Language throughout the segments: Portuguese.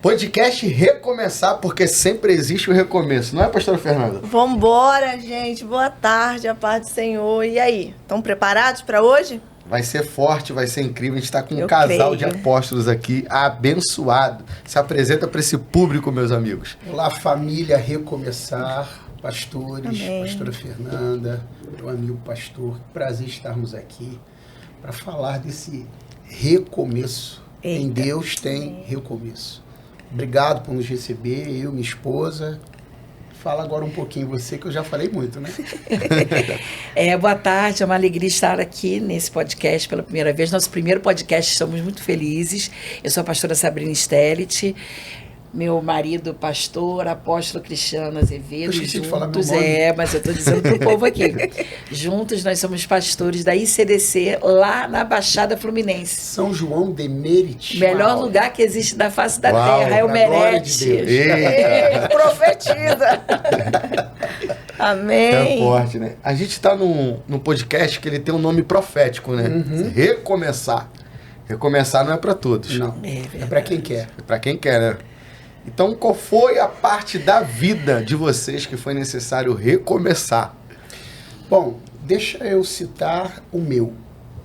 Podcast Recomeçar, porque sempre existe o recomeço, não é, pastora Fernanda? Vambora, gente. Boa tarde, a paz do Senhor. E aí, estão preparados para hoje? Vai ser forte, vai ser incrível. A gente está com um casal de apóstolos aqui, abençoado. Se apresenta para esse público, meus amigos. Olá, família Recomeçar, pastores, Amém. Pastora Fernanda, meu amigo pastor. Prazer estarmos aqui para falar desse recomeço. Eita. Em Deus tem recomeço. Obrigado por nos receber, eu, minha esposa. Fala agora um pouquinho você, que eu já falei muito, né? Boa tarde, é uma alegria estar aqui nesse podcast pela primeira vez. Nosso primeiro podcast, estamos muito felizes. Eu sou a pastora Sabrina Stellit, meu marido, pastor, apóstolo Cristiano Azevedo. Eu esqueci de falar meu Juntos, nome. mas eu estou dizendo para o povo aqui. Juntos nós somos pastores da ICDC, lá na Baixada Fluminense. São João de Meriti. Melhor lugar que existe da face da Uau, terra, é o pra glória de Merete. Deus. Eita, Profetiza. Amém. é forte, né? A gente está num podcast que ele tem um nome profético, né? Recomeçar. Recomeçar não é para todos. Não, É é verdade. para quem quer. É para quem quer, né? Então, qual foi a parte da vida de vocês que foi necessário recomeçar? Bom, deixa eu citar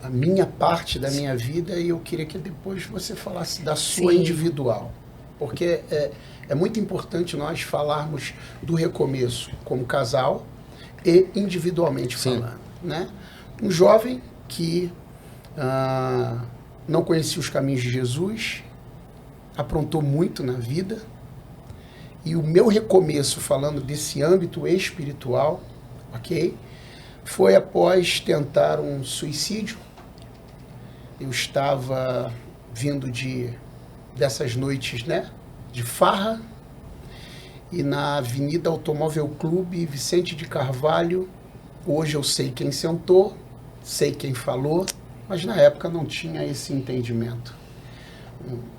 a minha parte da minha vida, e eu queria que depois você falasse da sua Sim. individual. Porque é muito importante nós falarmos do recomeço como casal e individualmente Sim. falando, né? Um jovem que não conhecia os caminhos de Jesus, aprontou muito na vida, e o meu recomeço, falando desse âmbito espiritual, ok? Foi após tentar um suicídio. Eu estava vindo dessas noites, né, de farra, e na Avenida Automóvel Clube Vicente de Carvalho, hoje eu sei quem sentou, sei quem falou, mas na época não tinha esse entendimento.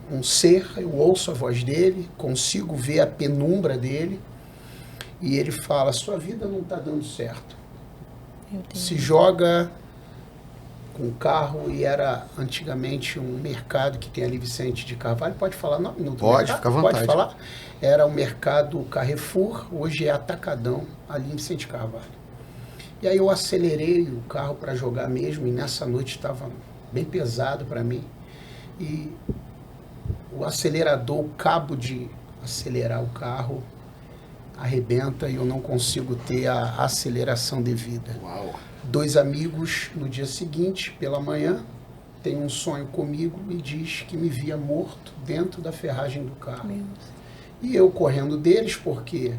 Um ser, eu ouço a voz dele, consigo ver a penumbra dele, e ele fala: sua vida não está dando certo. Se joga com o carro, e era antigamente um mercado que tem ali Vicente de Carvalho. Pode falar? Não, não Pode, fica à vontade. Pode falar? Era o mercado Carrefour, hoje é Atacadão, ali em Vicente de Carvalho. E aí eu acelerei o carro para jogar mesmo, e nessa noite estava bem pesado para mim. E o acelerador, o cabo de acelerar o carro, arrebenta, e eu não consigo ter a aceleração devida. Uau! 2 amigos, no dia seguinte, pela manhã, têm um sonho comigo e diz que me via morto dentro da ferragem do carro. E eu correndo deles, porque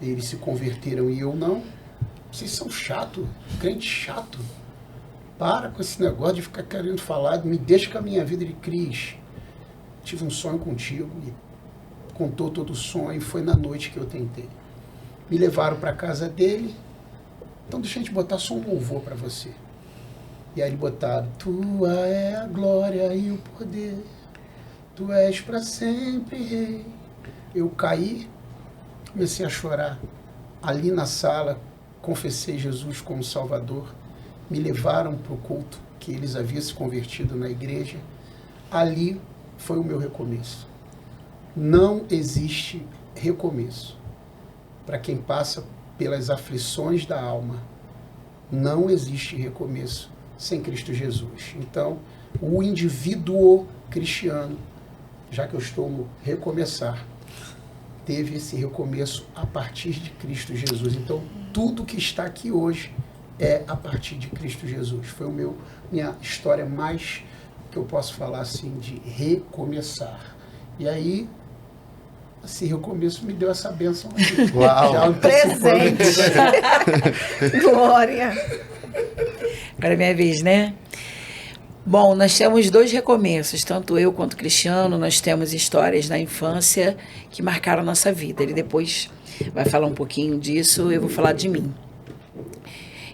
eles se converteram e eu não. Vocês são chato, crente chato. Para com esse negócio de ficar querendo falar, me deixa com a minha vida de Cris. Tive um sonho contigo, e contou todo o sonho, e foi na noite que eu tentei. Me levaram para casa dele. Então deixa a gente botar só um louvor para você. E aí eles botaram: tua é a glória e o poder, tu és para sempre rei. Eu caí, comecei a chorar. Ali na sala, confessei Jesus como Salvador. Me levaram para o culto, que eles haviam se convertido na igreja. Ali foi o meu recomeço. Não existe recomeço para quem passa pelas aflições da alma. Não existe recomeço sem Cristo Jesus. Então, o indivíduo cristiano, já que eu estou no recomeçar, teve esse recomeço a partir de Cristo Jesus. Então, tudo que está aqui hoje é a partir de Cristo Jesus. Foi minha história mais, que eu posso falar assim, de recomeçar. E aí, esse recomeço me deu essa bênção aqui. Uau! Já Presente. Glória. Agora é minha vez, né? Bom, nós temos 2 recomeços, tanto eu quanto o Cristiano. Nós temos histórias na infância que marcaram a nossa vida. Ele depois vai falar um pouquinho disso, eu vou falar de mim.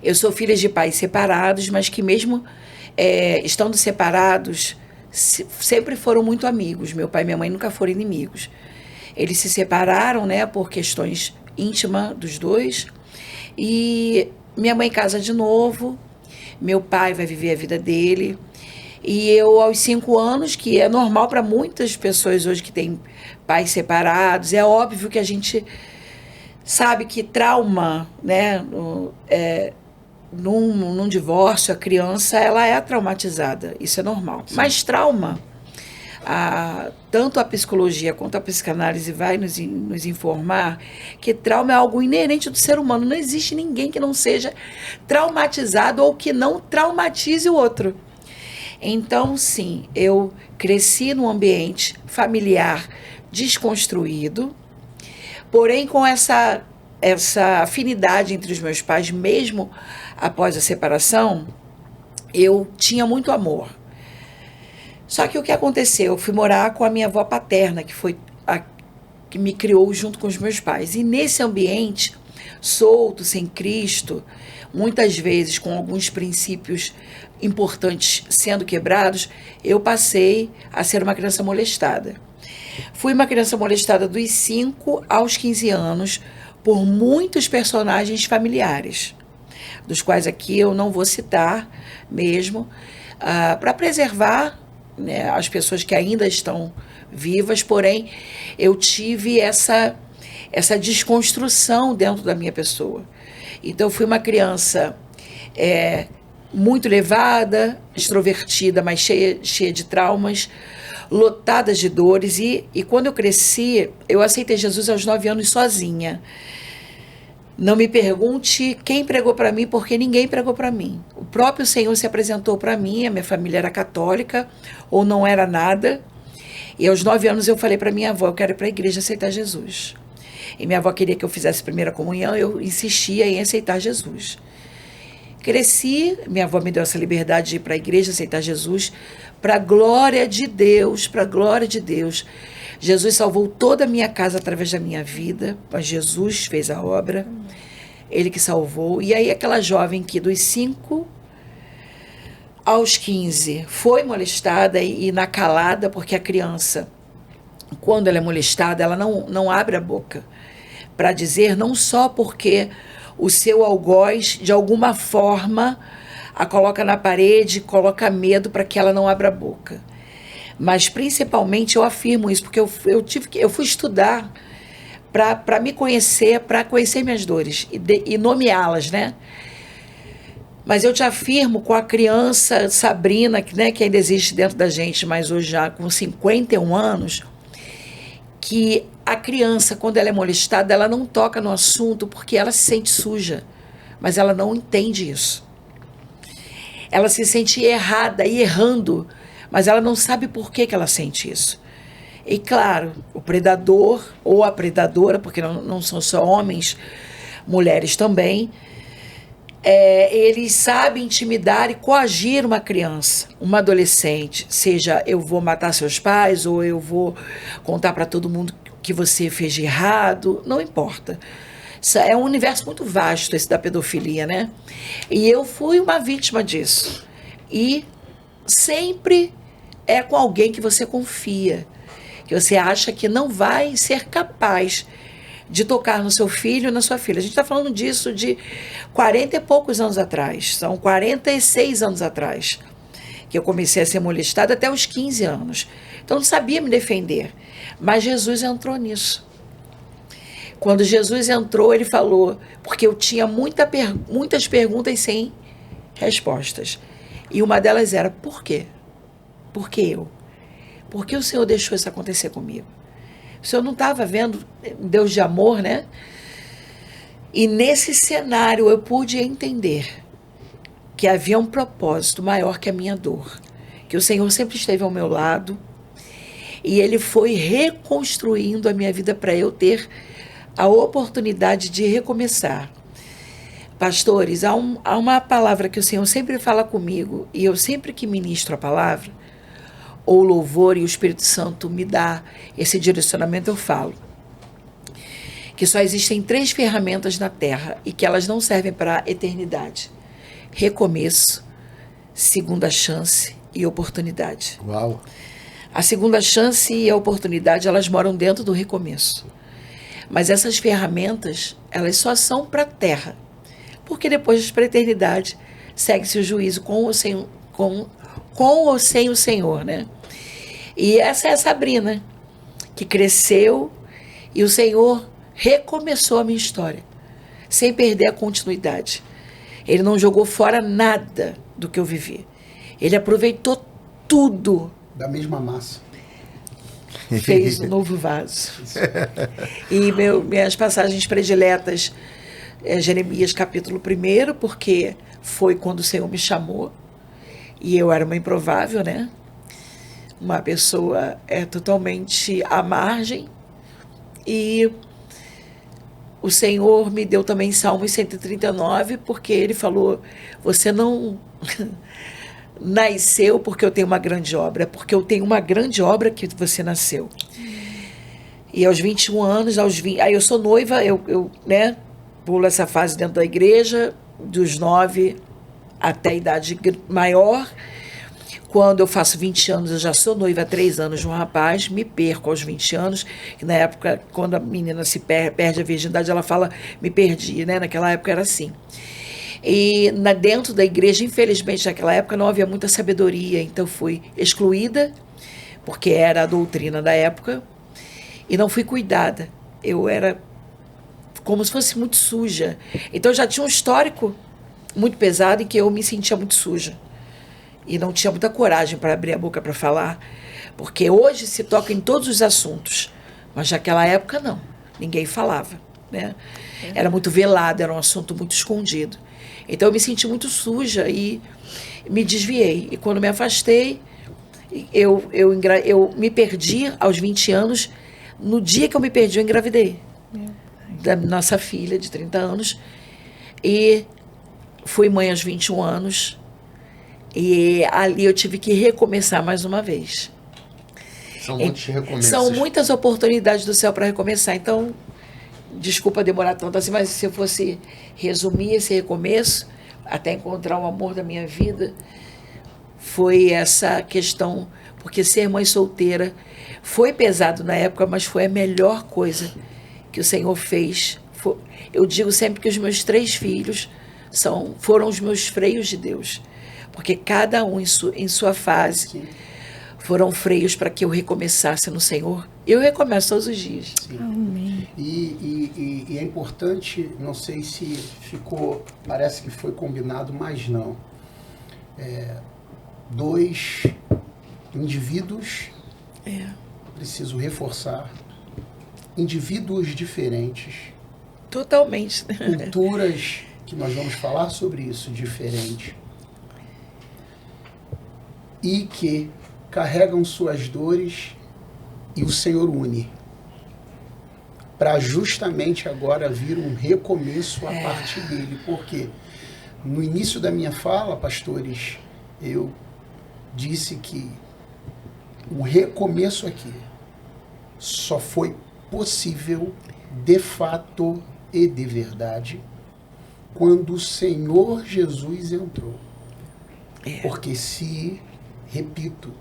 Eu sou filha de pais separados, mas que mesmo estando separados, sempre foram muito amigos. Meu pai e minha mãe nunca foram inimigos. Eles se separaram, né, por questões íntimas dos dois, e minha mãe casa de novo, meu pai vai viver a vida dele. E eu, aos 5 anos, que é normal para muitas pessoas hoje que têm pais separados, é óbvio que a gente sabe que trauma, né, num divórcio, a criança ela é traumatizada, isso é normal. Sim. Mas trauma, tanto a psicologia quanto a psicanálise vai nos informar que trauma é algo inerente do ser humano. Não existe ninguém que não seja traumatizado ou que não traumatize o outro. Então, sim, eu cresci num ambiente familiar desconstruído, porém com essa afinidade entre os meus pais, mesmo após a separação, eu tinha muito amor. Só que o que aconteceu? Eu fui morar com a minha avó paterna, que foi a que me criou junto com os meus pais. E nesse ambiente, solto, sem Cristo, muitas vezes com alguns princípios importantes sendo quebrados, eu passei a ser uma criança molestada. Fui uma criança molestada dos 5 aos 15 anos por muitos personagens familiares, dos quais aqui eu não vou citar mesmo, para preservar, né, as pessoas que ainda estão vivas, porém eu tive essa desconstrução dentro da minha pessoa. Então eu fui uma criança muito levada, extrovertida, mas cheia de traumas, lotadas de dores, e quando eu cresci, eu aceitei Jesus aos 9 anos sozinha. Não me pergunte quem pregou para mim, porque ninguém pregou para mim. O próprio Senhor se apresentou para mim, a minha família era católica, ou não era nada, e aos 9 anos eu falei para minha avó, eu quero ir para a igreja aceitar Jesus. E minha avó queria que eu fizesse primeira comunhão, eu insistia em aceitar Jesus. Cresci, minha avó me deu essa liberdade de ir para a igreja, aceitar Jesus, para a glória de Deus, para a glória de Deus. Jesus salvou toda a minha casa através da minha vida, mas Jesus fez a obra, Ele que salvou. E aí aquela jovem que dos 5 aos 15 foi molestada e na calada, porque a criança, quando ela é molestada, ela não abre a boca para dizer, não só porque o seu algoz, de alguma forma, a coloca na parede, coloca medo para que ela não abra a boca. Mas, principalmente, eu afirmo isso, porque eu fui estudar para me conhecer, para conhecer minhas dores e nomeá-las, né? Mas eu te afirmo, com a criança Sabrina, né, que ainda existe dentro da gente, mas hoje já com 51 anos, que a criança, quando ela é molestada, ela não toca no assunto porque ela se sente suja, mas ela não entende isso. Ela se sente errada e errando, mas ela não sabe por que ela sente isso. E claro, o predador ou a predadora, porque não são só homens, mulheres também, eles sabem intimidar e coagir uma criança, uma adolescente, seja eu vou matar seus pais ou eu vou contar para todo mundo que você fez de errado, não importa. Isso é um universo muito vasto, esse da pedofilia, né? E eu fui uma vítima disso. E sempre é com alguém que você confia, que você acha que não vai ser capaz de tocar no seu filho e na sua filha. A gente está falando disso de 40 e poucos anos atrás, são 46 anos atrás, que eu comecei a ser molestada até os 15 anos. Então, eu não sabia me defender, mas Jesus entrou nisso. Quando Jesus entrou, ele falou, porque eu tinha muitas perguntas sem respostas. E uma delas era, por quê? Por que eu? Por que o Senhor deixou isso acontecer comigo? O Senhor não estava vendo Deus de amor, né? E nesse cenário eu pude entender que havia um propósito maior que a minha dor. Que o Senhor sempre esteve ao meu lado e Ele foi reconstruindo a minha vida para eu ter a oportunidade de recomeçar. Pastores, há uma palavra que o Senhor sempre fala comigo, e eu sempre que ministro a palavra, ou louvor, e o Espírito Santo me dá esse direcionamento, eu falo que só existem 3 ferramentas na Terra e que elas não servem para a eternidade: recomeço, segunda chance e oportunidade. Uau! A segunda chance e a oportunidade, elas moram dentro do recomeço. Mas essas ferramentas, elas só são para a Terra. Porque depois, para a eternidade, segue-se o juízo com com ou sem o Senhor, né? E essa é a Sabrina, que cresceu e o Senhor recomeçou a minha história, sem perder a continuidade. Ele não jogou fora nada do que eu vivi. Ele aproveitou tudo. Da mesma massa. Fez um novo vaso. E minhas passagens prediletas é Jeremias capítulo 1, porque foi quando o Senhor me chamou. E eu era uma improvável, né? Uma pessoa totalmente à margem. E o Senhor me deu também Salmos 139, porque ele falou, você não nasceu porque eu tenho uma grande obra, é porque eu tenho uma grande obra que você nasceu. E aos 21 anos, aí eu sou noiva, eu né, pulo essa fase dentro da igreja, dos 9 até a idade maior. Quando eu faço 20 anos, eu já sou noiva há 3 anos de um rapaz, me perco aos 20 anos, que na época, quando a menina se perde a virgindade, ela fala, me perdi, né? Naquela época era assim. E dentro da igreja, infelizmente, naquela época não havia muita sabedoria, então fui excluída, porque era a doutrina da época, e não fui cuidada. Eu era como se fosse muito suja. Então eu já tinha um histórico muito pesado em que eu me sentia muito suja. E não tinha muita coragem para abrir a boca para falar, porque hoje se toca em todos os assuntos, mas naquela época não, ninguém falava, né? Era muito velado, era um assunto muito escondido. Então eu me senti muito suja e me desviei. E quando me afastei, eu me perdi aos 20 anos. No dia que eu me perdi, eu engravidei da nossa filha de 30 anos e fui mãe aos 21 anos. E ali eu tive que recomeçar mais uma vez. São muitos recomeços. São muitas oportunidades do céu para recomeçar. Então, desculpa demorar tanto assim, mas se eu fosse resumir esse recomeço, até encontrar o amor da minha vida, foi essa questão, porque ser mãe solteira foi pesado na época, mas foi a melhor coisa que o Senhor fez. Eu digo sempre que os meus 3 filhos foram os meus freios de Deus. Porque cada um em sua fase. Sim. Foram freios para que eu recomeçasse no Senhor. Eu recomeço todos os dias. Sim. Amém. E é importante, não sei se ficou, parece que foi combinado, mas não. 2 indivíduos, preciso reforçar, indivíduos diferentes. Totalmente. Culturas, que nós vamos falar sobre isso, diferentes. E que carregam suas dores e o Senhor une. Para justamente agora vir um recomeço a partir dele. Porque no início da minha fala, pastores, eu disse que o recomeço aqui só foi possível de fato e de verdade quando o Senhor Jesus entrou. Porque repito,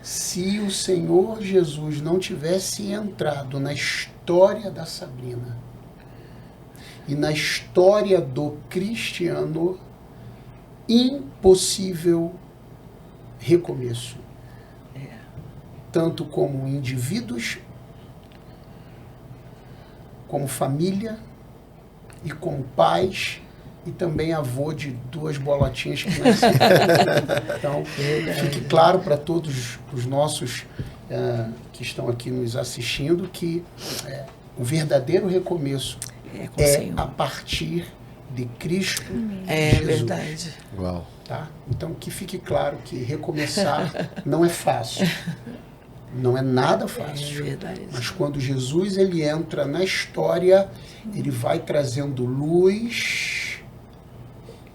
se o Senhor Jesus não tivesse entrado na história da Sabrina e na história do Cristiano, impossível recomeço. Tanto como indivíduos, como família e como pais, e também avô de 2 bolotinhas que nasceram. Então, fique claro para todos os nossos que estão aqui nos assistindo que o verdadeiro recomeço é a partir de Cristo Jesus. Verdade. Uau. Tá? Então, que fique claro que recomeçar não é fácil. Não é nada fácil. Verdade. Mas quando Jesus ele entra na história, ele vai trazendo luz.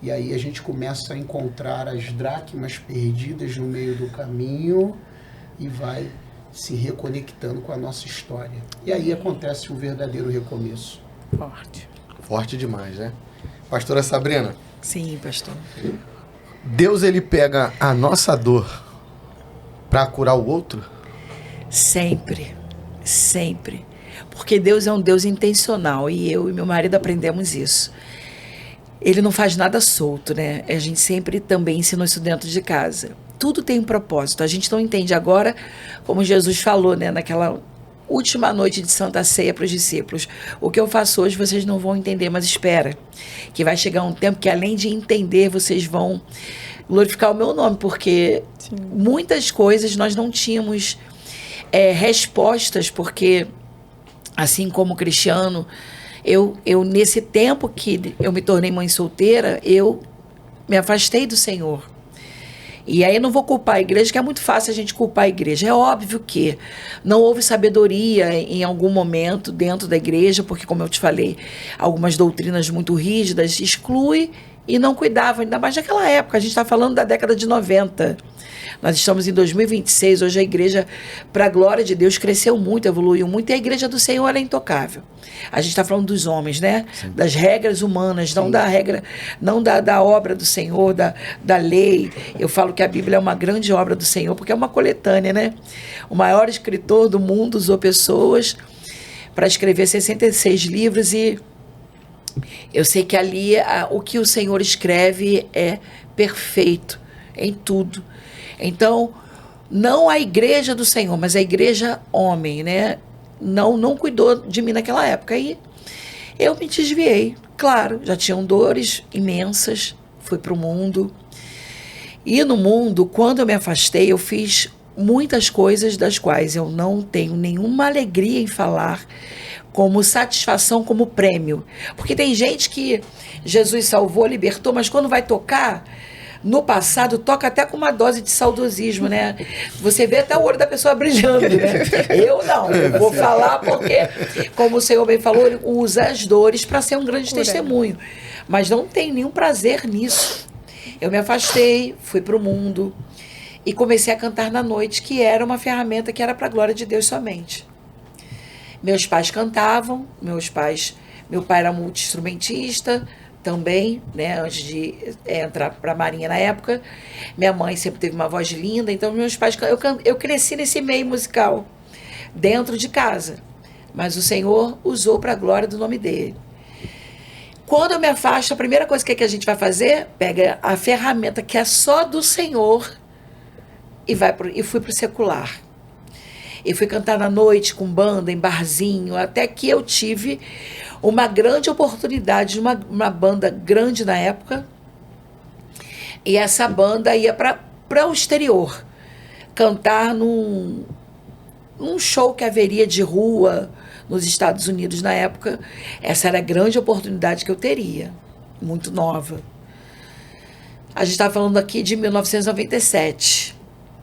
E aí a gente começa a encontrar as dracmas perdidas no meio do caminho e vai se reconectando com a nossa história. E aí acontece o verdadeiro recomeço. Forte. Forte demais, né? Pastora Sabrina. Sim, pastor. Deus, ele pega a nossa dor para curar o outro? Sempre. Sempre. Porque Deus é um Deus intencional e eu e meu marido aprendemos isso. ele não faz nada solto, né? A gente sempre também ensinou isso dentro de casa. Tudo tem um propósito. A gente não entende agora, como Jesus falou, né, naquela última noite de Santa Ceia para os discípulos. O que eu faço hoje vocês não vão entender, mas espera, que vai chegar um tempo que além de entender, vocês vão glorificar o meu nome, porque sim, muitas coisas nós não tínhamos respostas, porque assim como Cristiano, eu nesse tempo que eu me tornei mãe solteira, eu me afastei do Senhor. E aí eu não vou culpar a igreja, que é muito fácil a gente culpar a igreja. É óbvio que não houve sabedoria em algum momento dentro da igreja, porque, como eu te falei, algumas doutrinas muito rígidas exclui e não cuidavam, ainda mais naquela época. A gente está falando da década de 90. Nós estamos em 2026, hoje a igreja, para a glória de Deus, cresceu muito, evoluiu muito, e a igreja do Senhor ela é intocável. A gente está falando dos homens, né? Sim. Das regras humanas, não da regra, não da obra do Senhor, da lei. Eu falo que a Bíblia é uma grande obra do Senhor, porque é uma coletânea, né? O maior escritor do mundo usou pessoas para escrever 66 livros, e eu sei que ali o que o Senhor escreve é perfeito em tudo. Então, não a igreja do Senhor, mas a igreja homem, né? Não cuidou de mim naquela época. Aí eu me desviei. Claro, já tinham dores imensas, fui para o mundo. E no mundo, quando eu me afastei, eu fiz muitas coisas das quais eu não tenho nenhuma alegria em falar, como satisfação, como prêmio. Porque tem gente que Jesus salvou, libertou, mas quando vai tocar, no passado, toca até com uma dose de saudosismo, né? Você vê até o olho da pessoa brilhando, né? Eu não, eu vou falar porque, como o Senhor bem falou, ele usa as dores para ser um grande testemunho. Mas não tem nenhum prazer nisso. Eu me afastei, fui para o mundo e comecei a cantar na noite, que era uma ferramenta que era para a glória de Deus somente. Meus pais cantavam, meu pai era multi-instrumentista também, né, antes de entrar para a Marinha na época. Minha mãe sempre teve uma voz linda, então meus pais, eu cresci nesse meio musical, dentro de casa, mas o Senhor usou para a glória do nome dele. Quando eu me afasto, a primeira coisa que a gente vai fazer, pega a ferramenta que é só do Senhor e fui para o secular. E fui cantar na noite com banda, em barzinho, até que eu tive uma grande oportunidade de uma banda grande na época. E essa banda ia para o exterior, cantar num show que haveria de rua nos Estados Unidos na época. Essa era a grande oportunidade que eu teria, muito nova. A gente está falando aqui de 1997.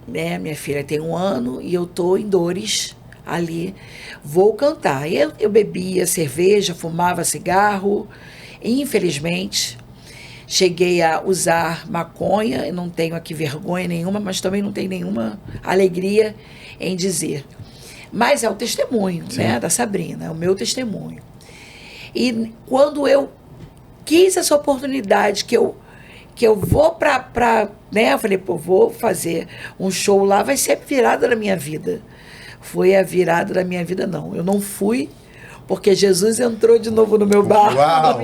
Né? Minha filha tem 1 ano e eu tô em dores ali, vou cantar. Eu bebia cerveja, fumava cigarro, e, infelizmente cheguei a usar maconha. Eu não tenho aqui vergonha nenhuma, mas também não tenho nenhuma alegria em dizer. Mas é o testemunho, né, da Sabrina, é o meu testemunho. E quando eu quis essa oportunidade que eu vou né? Eu falei, pô, vou fazer um show lá, vai ser a virada da minha vida. Foi a virada da minha vida, não. Eu não fui, porque Jesus entrou de novo no meu barco. Uau!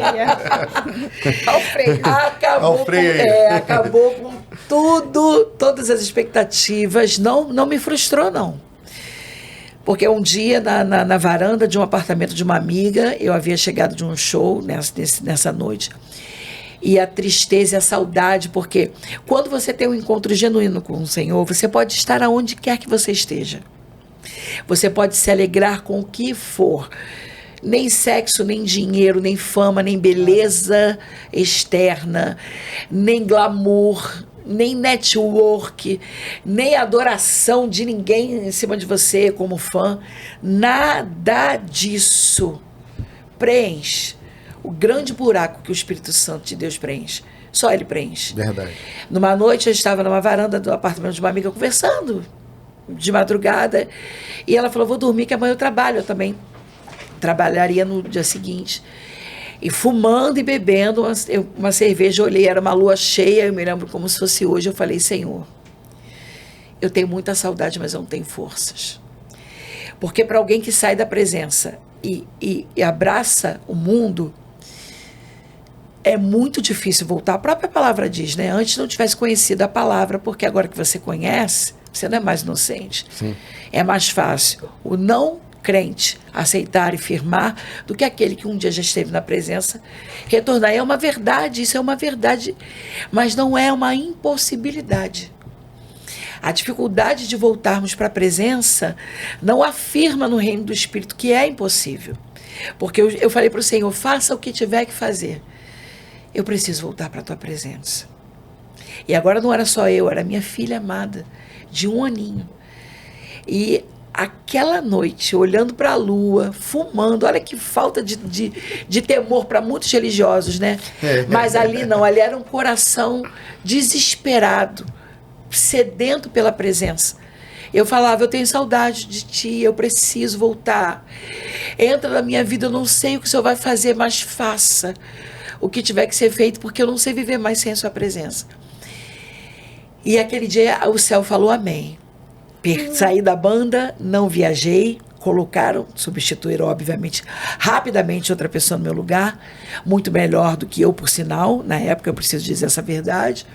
Acabou com tudo, todas as expectativas. Não me frustrou, não. Porque um dia, na varanda de um apartamento de uma amiga, eu havia chegado de um show nessa noite. E a tristeza e a saudade, porque quando você tem um encontro genuíno com o Senhor, você pode estar aonde quer que você esteja. Você pode se alegrar com o que for. Nem sexo, nem dinheiro, nem fama, nem beleza externa, nem glamour, nem network, nem adoração de ninguém em cima de você como fã. Nada disso preenche o grande buraco que o Espírito Santo de Deus preenche. Só ele preenche. Verdade. Numa noite, eu estava numa varanda do apartamento de uma amiga conversando de madrugada, e ela falou, vou dormir que amanhã eu trabalho. Eu também trabalharia no dia seguinte. E fumando e bebendo uma cerveja, eu olhei, era uma lua cheia, eu me lembro como se fosse hoje, eu falei, Senhor, eu tenho muita saudade, mas eu não tenho forças. Porque para alguém que sai da presença e abraça o mundo, é muito difícil voltar. A própria palavra diz, né? Antes não tivesse conhecido a palavra, porque agora que você conhece, você não é mais inocente. Sim. É mais fácil o não crente aceitar e firmar do que aquele que um dia já esteve na presença retornar. É uma verdade, isso é uma verdade, mas não é uma impossibilidade. A dificuldade de voltarmos para a presença não afirma no reino do Espírito que é impossível. Porque eu falei para o Senhor, faça o que tiver que fazer. Eu preciso voltar para a tua presença. E agora não era só eu, era minha filha amada, de 1 aninho. E aquela noite, olhando para a lua, fumando, olha que falta de temor para muitos religiosos, né? Mas ali não, ali era um coração desesperado, sedento pela presença. Eu falava, eu tenho saudade de ti, eu preciso voltar. Entra na minha vida, eu não sei o que o Senhor vai fazer, mas faça o que tiver que ser feito, porque eu não sei viver mais sem a sua presença. E aquele dia o céu falou amém. Saí da banda, não viajei, substituíram, obviamente, rapidamente outra pessoa no meu lugar, muito melhor do que eu, por sinal, na época, eu preciso dizer essa verdade.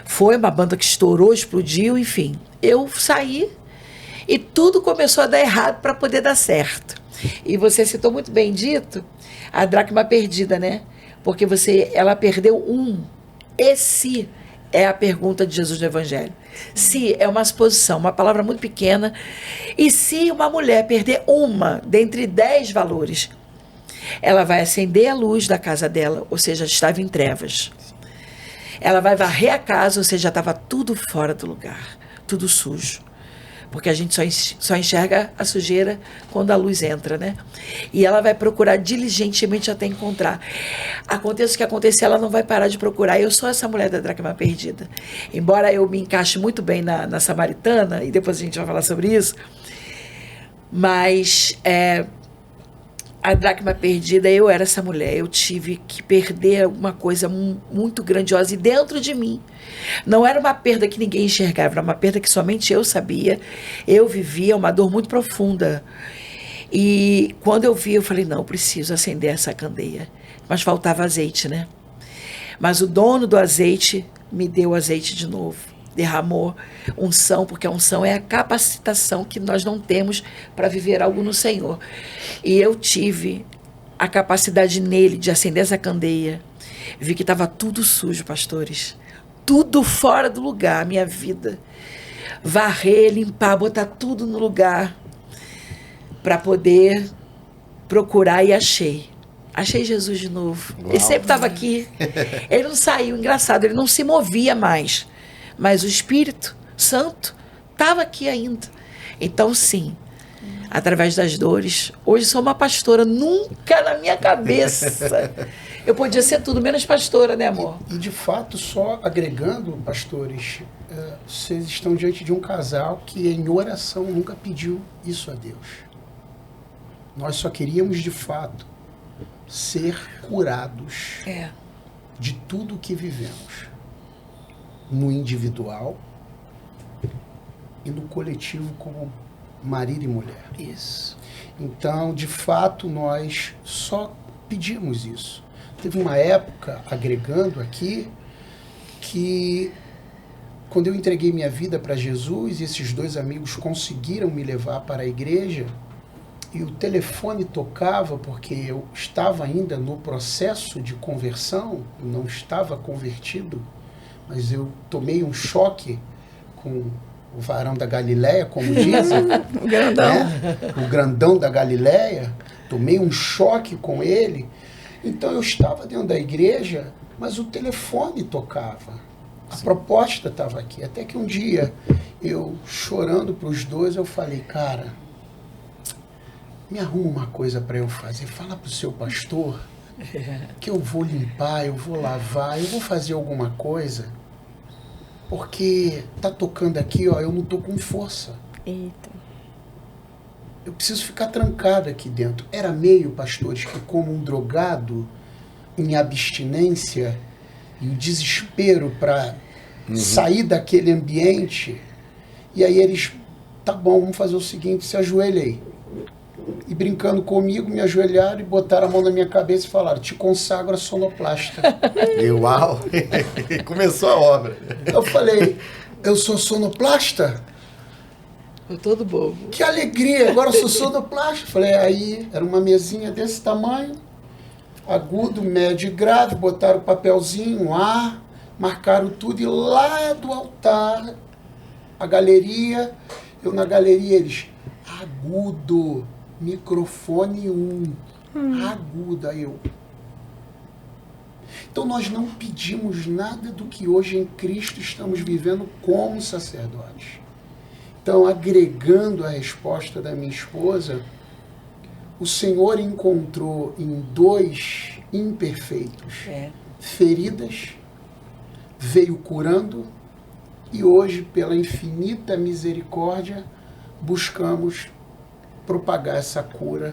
Foi uma banda que estourou, explodiu, enfim. Eu saí e tudo começou a dar errado para poder dar certo. E você citou muito bem dito a dracma perdida, né? Porque ela perdeu Esse é a pergunta de Jesus no Evangelho. Se é uma suposição, uma palavra muito pequena. E se uma mulher perder uma dentre 10 valores, ela vai acender a luz da casa dela, ou seja, estava em trevas. Ela vai varrer a casa, ou seja, estava tudo fora do lugar, tudo sujo. Porque a gente só enxerga a sujeira quando a luz entra, né? E ela vai procurar diligentemente até encontrar. Aconteça o que acontecer, ela não vai parar de procurar. Eu sou essa mulher da dracma perdida. Embora eu me encaixe muito bem na Samaritana, e depois a gente vai falar sobre isso, mas a dracma perdida, eu era essa mulher. Eu tive que perder alguma coisa muito grandiosa e dentro de mim. Não era uma perda que ninguém enxergava, era uma perda que somente eu sabia, eu vivia, uma dor muito profunda. E quando eu vi, eu falei, não, eu preciso acender essa candeia. Mas faltava azeite, né? Mas o dono do azeite me deu azeite de novo, derramou unção, porque a unção é a capacitação que nós não temos para viver algo no Senhor. E eu tive a capacidade nele de acender essa candeia. Vi que estava tudo sujo, pastores. Tudo fora do lugar, a minha vida. Varrer, limpar, botar tudo no lugar para poder procurar, e achei. Achei Jesus de novo. Uau. Ele sempre estava aqui. Ele não saiu, engraçado, ele não se movia mais. Mas o Espírito Santo estava aqui ainda. Então, sim, através das dores, hoje sou uma pastora, nunca na minha cabeça. Eu podia ser tudo menos pastora, né, amor? E de fato, só agregando, pastores, vocês estão diante de um casal que em oração nunca pediu isso a Deus. Nós só queríamos, de fato, ser curados de tudo que vivemos. No individual e no coletivo como marido e mulher. Isso. Então, de fato, nós só pedimos isso. Teve uma época, agregando aqui, que quando eu entreguei minha vida para Jesus, esses 2 amigos conseguiram me levar para a igreja, e o telefone tocava porque eu estava ainda no processo de conversão, eu não estava convertido, mas eu tomei um choque com o varão da Galileia, como dizem. O grandão. Né? O grandão da Galileia. Tomei um choque com ele. Então eu estava dentro da igreja, mas o telefone tocava. A proposta estava aqui. Até que um dia, eu chorando para os 2, eu falei, cara, me arruma uma coisa para eu fazer. Fala para o seu pastor que eu vou limpar, eu vou lavar, eu vou fazer alguma coisa, porque tá tocando aqui, ó, eu não tô com força. Eita. Eu preciso ficar trancado aqui dentro. Era meio, pastores, que como um drogado em abstinência e o desespero para sair daquele ambiente. E aí eles, tá bom, vamos fazer o seguinte, se ajoelha aí. e brincando comigo, me ajoelharam e botaram a mão na minha cabeça e falaram: te consagro a sonoplasta. E uau! Começou a obra. Eu falei: eu sou sonoplasta? Tô todo bobo. Que alegria, agora eu sou sonoplasta. Falei, aí era uma mesinha desse tamanho, agudo, médio e grave, botaram o papelzinho, um ar, marcaram tudo, e lá do altar, a galeria, eu na galeria, eles, agudo, microfone 1, agudo, aí eu. Então nós não pedimos nada do que hoje em Cristo estamos vivendo como sacerdotes. Então, agregando a resposta da minha esposa, o Senhor encontrou em 2 imperfeitos feridas, veio curando, e hoje, pela infinita misericórdia, buscamos propagar essa cura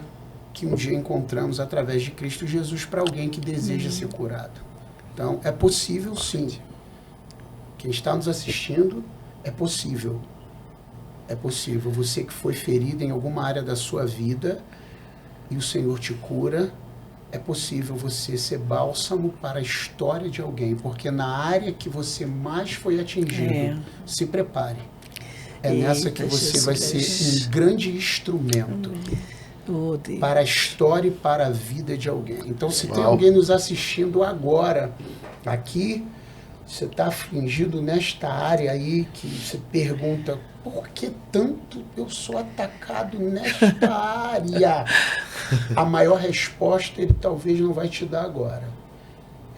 que um dia encontramos através de Cristo Jesus para alguém que deseja ser curado. Então, é possível sim. Quem está nos assistindo, é possível. É possível. Você que foi ferido em alguma área da sua vida e o Senhor te cura, é possível você ser bálsamo para a história de alguém, porque na área que você mais foi atingido, se prepare. É nessa que você vai ser um grande instrumento para a história e para a vida de alguém. Então, se tem alguém nos assistindo agora, aqui, você está afligido nesta área aí, que você pergunta, por que tanto eu sou atacado nesta área? A maior resposta ele talvez não vai te dar agora.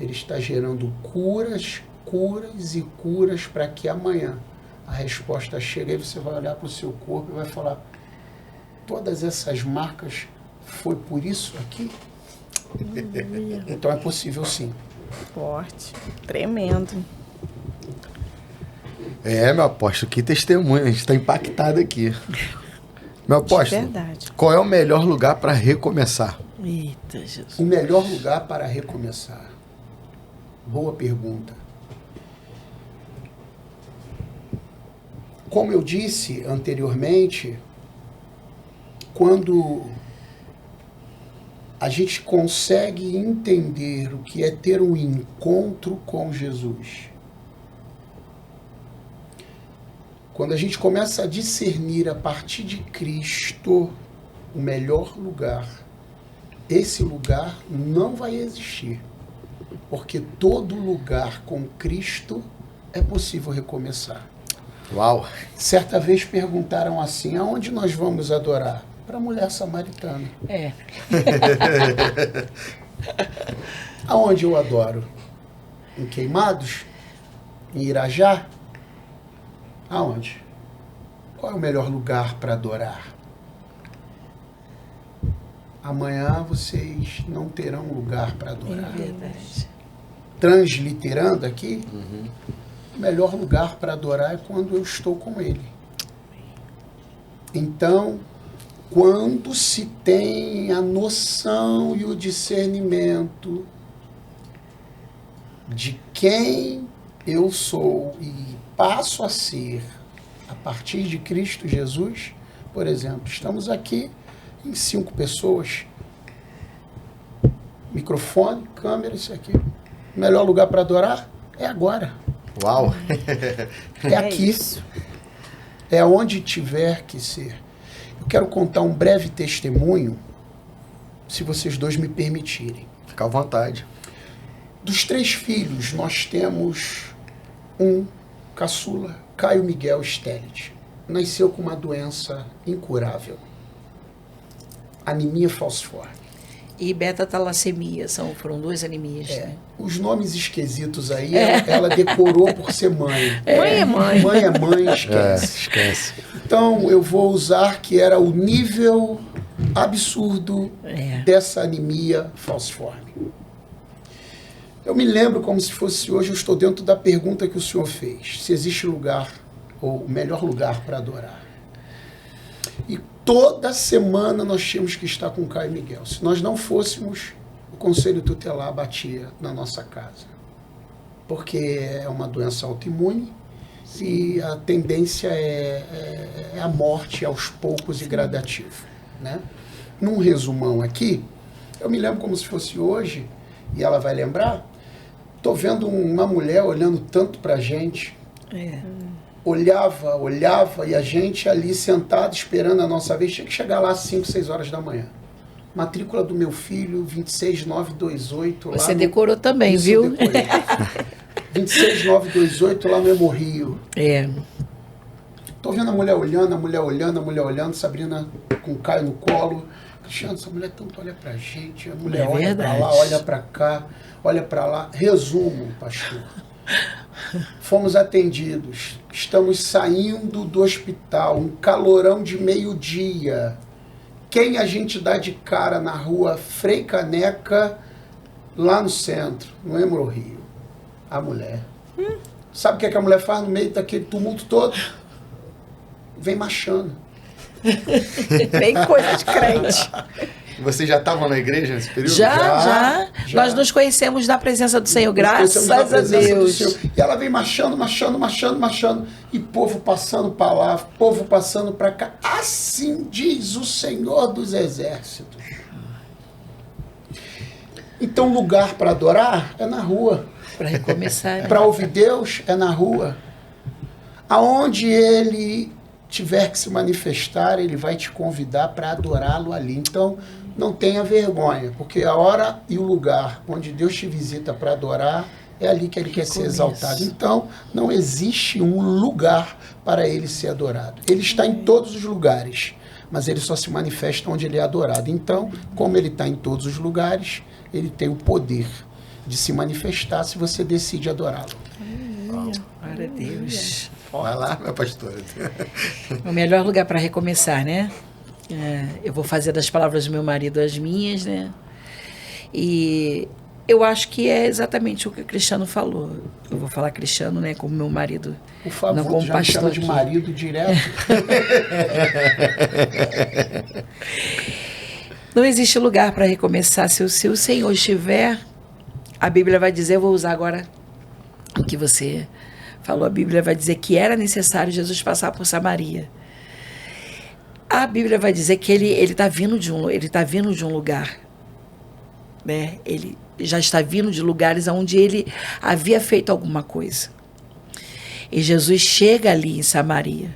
Ele está gerando curas, curas e curas para que amanhã a resposta chegue e você vai olhar para o seu corpo e vai falar, todas essas marcas foi por isso aqui? Então é possível sim. Forte, tremendo. Meu apóstolo, que testemunho, a gente está impactado aqui. Meu apóstolo, Verdade. qual é o melhor lugar para recomeçar? Eita, Jesus. O melhor lugar para recomeçar? Boa pergunta. Como eu disse anteriormente, quando a gente consegue entender o que é ter um encontro com Jesus, quando a gente começa a discernir a partir de Cristo o melhor lugar, esse lugar não vai existir, porque todo lugar com Cristo é possível recomeçar. Uau! Certa vez perguntaram assim, aonde nós vamos adorar? Para a mulher samaritana. Aonde eu adoro? Em Queimados? Em Irajá? Aonde? Qual é o melhor lugar para adorar? Amanhã vocês não terão lugar para adorar. É verdade. Transliterando aqui, o melhor lugar para adorar é quando eu estou com Ele. Então, quando se tem a noção e o discernimento de quem eu sou e passo a ser a partir de Cristo Jesus, por exemplo, estamos aqui em 5 pessoas, microfone, câmera, isso aqui. O melhor lugar para adorar é agora. Uau! É aqui. É onde tiver que ser. Eu quero contar um breve testemunho, se vocês dois me permitirem. Fica à vontade. Dos 3 filhos, nós temos um caçula, Caio Miguel Stellit. Nasceu com uma doença incurável. Anemia falciforme. E beta-talassemia, foram 2 anemias. Né? Os nomes esquisitos aí, ela decorou por ser mãe. Mãe é mãe. Mãe é mãe, esquece. Esquece. Então, eu vou usar que era o nível absurdo dessa anemia falciforme. Eu me lembro como se fosse hoje, eu estou dentro da pergunta que o senhor fez. Se existe lugar, ou o melhor lugar para adorar. E toda semana nós tínhamos que estar com o Caio Miguel. Se nós não fôssemos, o Conselho Tutelar batia na nossa casa. Porque é uma doença autoimune e a tendência é a morte aos poucos e gradativo, né? num resumão aqui, eu me lembro como se fosse hoje, e ela vai lembrar, tô vendo uma mulher olhando tanto pra gente. Olhava, e a gente ali sentado, esperando a nossa vez, tinha que chegar lá às 5, 6 horas da manhã. Matrícula do meu filho, 26928. Você decorou também, isso, viu? 26928 lá no Hemorrio. É. Tô vendo a mulher olhando, Sabrina com o Caio no colo. Cristiano, essa mulher tanto olha pra gente, a mulher olha pra lá, olha pra cá, olha pra lá. Resumo, pastor. Fomos atendidos, estamos saindo do hospital, um calorão de meio-dia. Quem a gente dá de cara na rua Frei Caneca, lá no centro, no Hemorrio? A mulher. Sabe o que a mulher faz no meio daquele tumulto todo? Vem marchando. Bem coisa de crente. Vocês já estavam na igreja nesse período? Já. Nós nos conhecemos na presença do Senhor, graças a Deus. E ela vem marchando. E povo passando para lá, povo passando para cá. Assim diz o Senhor dos Exércitos. Então, lugar para adorar é na rua. Para recomeçar. Né? Para ouvir Deus é na rua. Aonde Ele tiver que se manifestar, Ele vai te convidar para adorá-lo ali. Então, não tenha vergonha, porque a hora e o lugar onde Deus te visita para adorar, é ali que Ele quer ser exaltado. Então, não existe um lugar para Ele ser adorado. Ele está em todos os lugares, mas Ele só se manifesta onde Ele é adorado. Então, como Ele está em todos os lugares, Ele tem o poder de se manifestar se você decide adorá-lo. Glória a Deus. Vai lá, minha pastora. O melhor lugar para recomeçar, né? Eu vou fazer das palavras do meu marido as minhas, né? E eu acho que é exatamente o que o Cristiano falou. Eu vou falar Cristiano, né? Como meu marido. Por favor, não como já pastor me chama de aqui. marido direto. Não existe lugar para recomeçar. Se o Senhor estiver, a Bíblia vai dizer, eu vou usar agora o que você falou, a Bíblia vai dizer que era necessário Jesus passar por Samaria. A Bíblia vai dizer que ele está vindo de um lugar, né? Ele já está vindo de lugares onde ele havia feito alguma coisa. E Jesus chega ali em Samaria,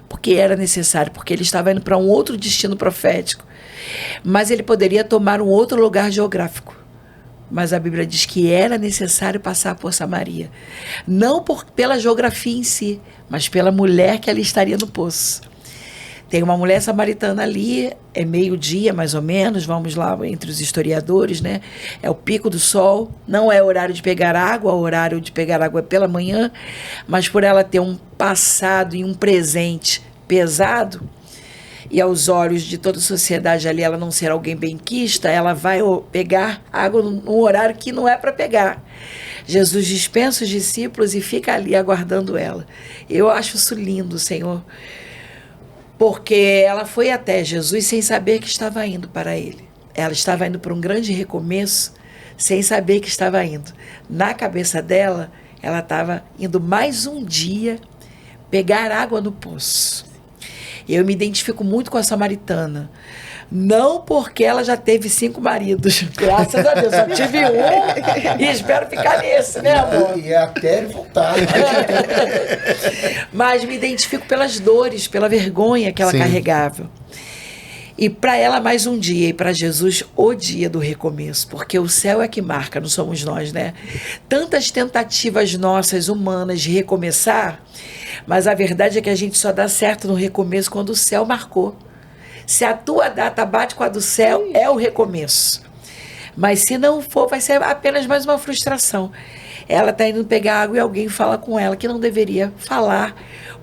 porque era necessário, porque ele estava indo para um outro destino profético. Mas ele poderia tomar um outro lugar geográfico. Mas a Bíblia diz que era necessário passar por Samaria. Não pela geografia em si, mas pela mulher que ali estaria no poço. Tem uma mulher samaritana ali, é meio-dia mais ou menos, vamos lá entre os historiadores, né? É o pico do sol, não é horário de pegar água, o horário de pegar água é pela manhã, mas por ela ter um passado e um presente pesado, e aos olhos de toda a sociedade ali, ela não ser alguém benquista, ela vai pegar água num horário que não é para pegar. Jesus dispensa os discípulos e fica ali aguardando ela. Eu acho isso lindo, Senhor, porque ela foi até Jesus sem saber que estava indo para ele. Ela estava indo para um grande recomeço sem saber que estava indo. Na cabeça dela, ela estava indo mais um dia pegar água no poço. Eu me identifico muito com a samaritana. Não porque ela já teve 5 maridos. Graças a Deus, só tive um e espero ficar nesse, né, amor? E é até ele voltar. Mas me identifico pelas dores, pela vergonha que ela carregava. E para ela mais um dia, e para Jesus o dia do recomeço, porque o céu é que marca, não somos nós, né? Tantas tentativas nossas, humanas, de recomeçar, mas a verdade é que a gente só dá certo no recomeço quando o céu marcou. Se a tua data bate com a do céu, é o recomeço. Mas se não for, vai ser apenas mais uma frustração. Ela está indo pegar água e alguém fala com ela que não deveria falar,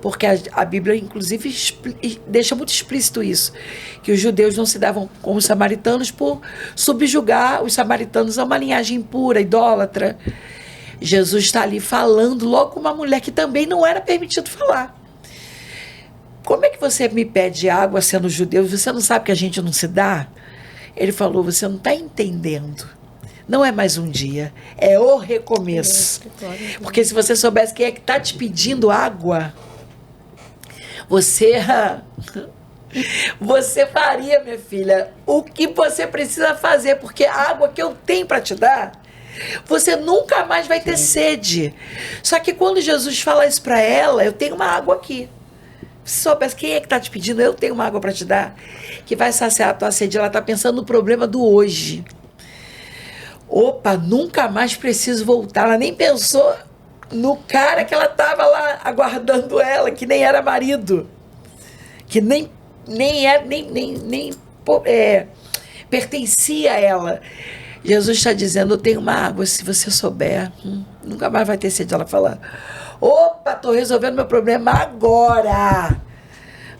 porque a Bíblia, inclusive, deixa muito explícito isso, que os judeus não se davam com os samaritanos por subjugar os samaritanos a uma linhagem impura, idólatra. Jesus está ali falando logo com uma mulher que também não era permitido falar. Como é que você me pede água sendo judeu e você não sabe que a gente não se dá? Ele falou, você não está entendendo. Não é mais um dia, é o recomeço. Porque se você soubesse quem é que está te pedindo água, você Você faria, minha filha, o que você precisa fazer, porque a água que eu tenho para te dar, você nunca mais vai ter sede. Só que quando Jesus fala isso para ela, eu tenho uma água aqui. Você só pensa, quem é que está te pedindo? Eu tenho uma água para te dar, que vai saciar a tua sede. Ela está pensando no problema do hoje. Opa, nunca mais preciso voltar. Ela nem pensou no cara que ela estava lá aguardando ela, que nem era marido, que nem pertencia a ela. Jesus está dizendo, eu tenho uma água, se você souber, nunca mais vai ter sede. Ela fala, opa, estou resolvendo meu problema agora.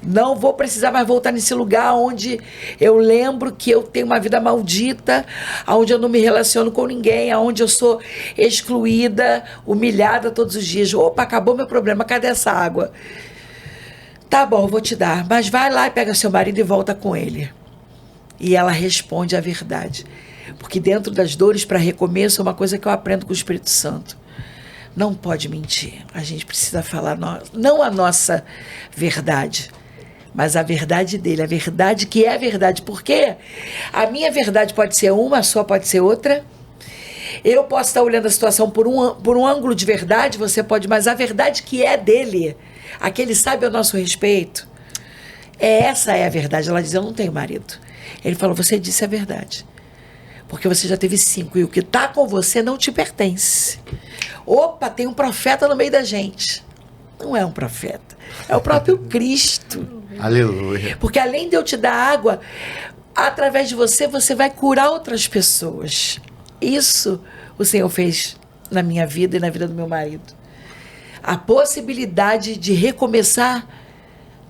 Não vou precisar mais voltar nesse lugar onde eu lembro que eu tenho uma vida maldita, onde eu não me relaciono com ninguém, onde eu sou excluída, humilhada todos os dias. Opa, acabou meu problema, cadê essa água? Tá bom, eu vou te dar, mas vai lá e pega seu marido e volta com ele. E ela responde a verdade. Porque dentro das dores para recomeço é uma coisa que eu aprendo com o Espírito Santo. Não pode mentir. A gente precisa falar não a nossa verdade, mas a verdade dele, a verdade que é a verdade. Porque a minha verdade pode ser uma, a sua pode ser outra. Eu posso estar olhando a situação por um ângulo de verdade, você pode, mas a verdade que é dele, a que ele sabe ao nosso respeito, essa é a verdade. Ela diz, eu não tenho marido. Ele falou, você disse a verdade. Porque você já teve 5 e o que está com você não te pertence. Opa, tem um profeta no meio da gente. Não é um profeta, é o próprio Cristo. Aleluia. Porque além de eu te dar água, através de você, você vai curar outras pessoas. Isso o Senhor fez na minha vida e na vida do meu marido. A possibilidade de recomeçar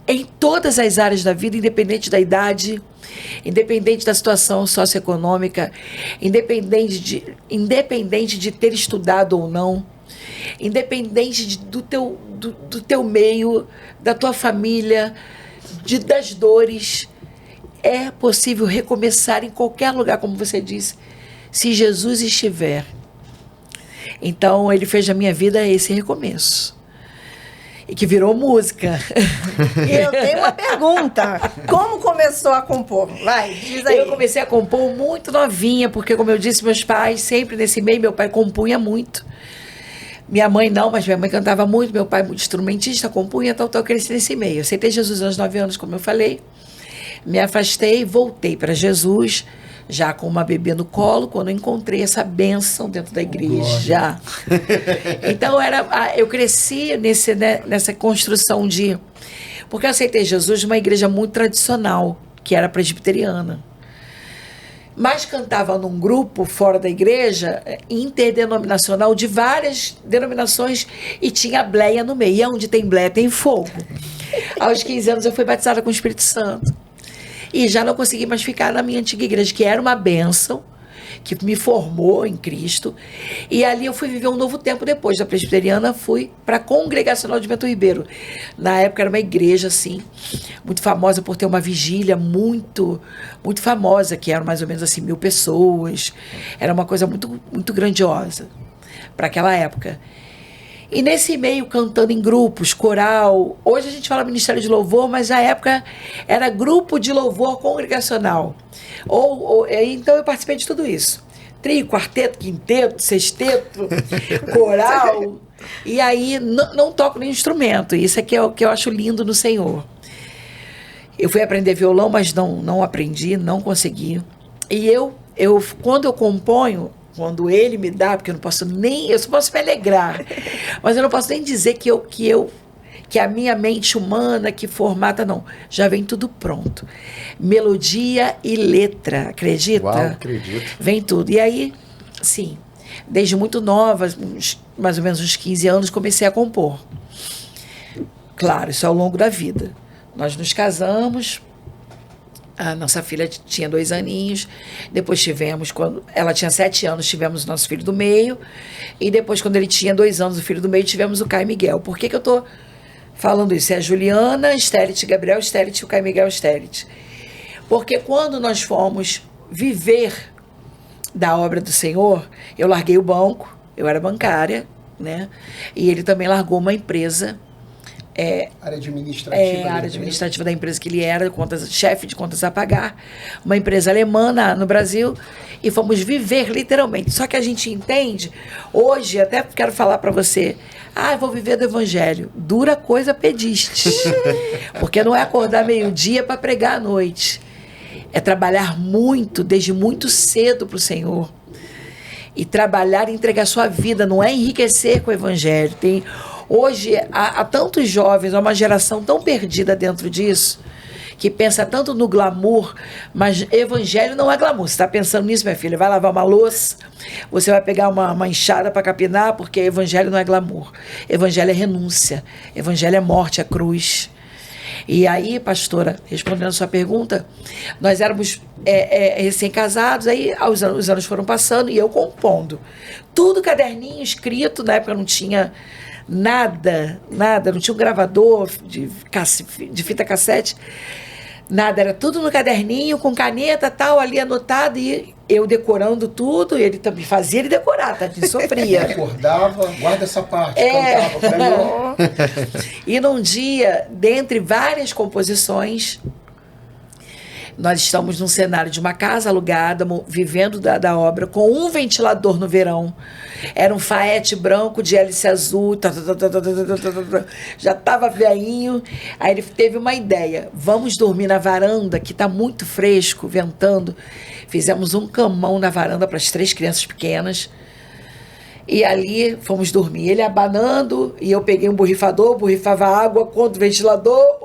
em todas as áreas da vida, independente da idade, independente da situação socioeconômica, independente de ter estudado ou não, independente do teu meio, da tua família, das dores. É possível recomeçar em qualquer lugar, como você disse, se Jesus estiver. Então, ele fez da minha vida esse recomeço. E que virou música. E eu tenho uma pergunta. Como começou a compor? Vai, diz aí. Eu comecei a compor muito novinha, porque, como eu disse, meus pais, sempre nesse meio, meu pai compunha muito. Minha mãe não, mas minha mãe cantava muito, meu pai muito instrumentista, compunha, então eu cresci nesse meio. Eu aceitei Jesus aos 9 anos, como eu falei. Me afastei, voltei para Jesus, já com uma bebê no colo, quando eu encontrei essa bênção dentro da igreja. Então, eu cresci nessa construção de... Porque eu aceitei Jesus numa igreja muito tradicional, que era presbiteriana. Mas cantava num grupo fora da igreja, interdenominacional, de várias denominações, e tinha bleia no meio. E onde tem bleia, tem fogo. Aos 15 anos eu fui batizada com o Espírito Santo. E já não consegui mais ficar na minha antiga igreja, que era uma bênção, que me formou em Cristo. E ali eu fui viver um novo tempo depois da presbiteriana, fui para a Congregacional de Bento Ribeiro. Na época era uma igreja, assim, muito famosa por ter uma vigília muito, muito famosa, que eram mais ou menos assim 1.000 pessoas. Era uma coisa muito, muito grandiosa para aquela época. E nesse meio, cantando em grupos, coral. Hoje a gente fala Ministério de Louvor, mas na época era grupo de louvor congregacional. Então eu participei de tudo isso. Trio, quarteto, quinteto, sexteto, coral. E aí não toco nenhum instrumento. Isso é que eu acho lindo no Senhor. Eu fui aprender violão, mas não aprendi, não consegui. E quando eu componho, quando ele me dá, porque eu só posso me alegrar, mas eu não posso nem dizer que a minha mente humana, que formata, não, já vem tudo pronto. Melodia e letra, acredita? Uau, acredito. Vem tudo. E aí, sim, desde muito nova, mais ou menos uns 15 anos, comecei a compor. Claro, isso ao longo da vida. Nós nos casamos, a nossa filha tinha 2 aninhos, depois quando ela tinha 7 anos, tivemos o nosso filho do meio, e depois, quando ele tinha 2 anos, o filho do meio, tivemos o Caio Miguel. Por que eu estou falando isso? É a Juliana Stellit, Gabriel Stellit e o Caio Miguel Stellit. Porque quando nós fomos viver da obra do Senhor, eu larguei o banco, eu era bancária, né? E ele também largou uma empresa área administrativa. A área administrativa da empresa que ele era, chefe de contas a pagar, uma empresa alemã no Brasil, e fomos viver literalmente. Só que a gente entende, hoje, até quero falar para você, eu vou viver do evangelho. Dura coisa pediste. Porque não é acordar meio-dia para pregar à noite. É trabalhar muito, desde muito cedo para o Senhor. E trabalhar e entregar sua vida, não é enriquecer com o evangelho. Hoje, há tantos jovens, há uma geração tão perdida dentro disso, que pensa tanto no glamour, mas evangelho não é glamour. Você está pensando nisso, minha filha? Vai lavar uma louça, você vai pegar uma enxada para capinar, porque evangelho não é glamour. Evangelho é renúncia, evangelho é morte, é cruz. E aí, pastora, respondendo a sua pergunta, nós éramos recém-casados, aí os anos foram passando e eu compondo. Tudo caderninho escrito, na época não tinha nada, não tinha um gravador de fita cassete, nada, era tudo no caderninho, com caneta, tal, ali anotado, e eu decorando tudo, ele também fazia ele decorar, tá? Ele sofria. Acordava, guarda essa parte, cantava pra mim. E num dia, dentre várias composições, nós estamos num cenário de uma casa alugada, vivendo da obra, com um ventilador no verão. Era um faete branco de hélice azul, já estava velhinho. Aí ele teve uma ideia, vamos dormir na varanda, que está muito fresco, ventando. Fizemos um camão na varanda para as 3 crianças pequenas. E ali fomos dormir. Ele abanando, e eu peguei um borrifador, borrifava água contra o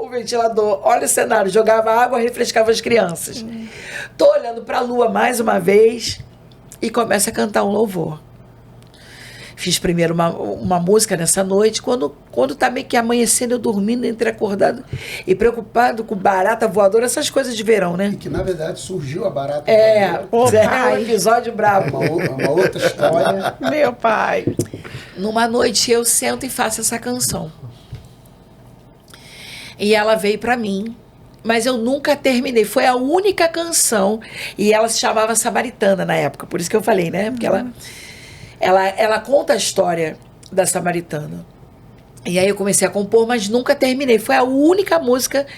ventilador. Olha o cenário, jogava água, refrescava as crianças. Tô olhando para a lua mais uma vez e começo a cantar um louvor. Fiz primeiro uma música nessa noite, quando tá meio que amanhecendo, eu dormindo, entreacordado e preocupado com barata voadora, essas coisas de verão, né? E que, na verdade, surgiu a barata voadora. É um episódio brabo. Uma outra história. Meu pai. Numa noite eu sento e faço essa canção. E ela veio pra mim, mas eu nunca terminei. Foi a única canção, e ela se chamava Samaritana na época, por isso que eu falei, né? Porque ela conta a história da Samaritana. E aí eu comecei a compor, mas nunca terminei. Foi a única música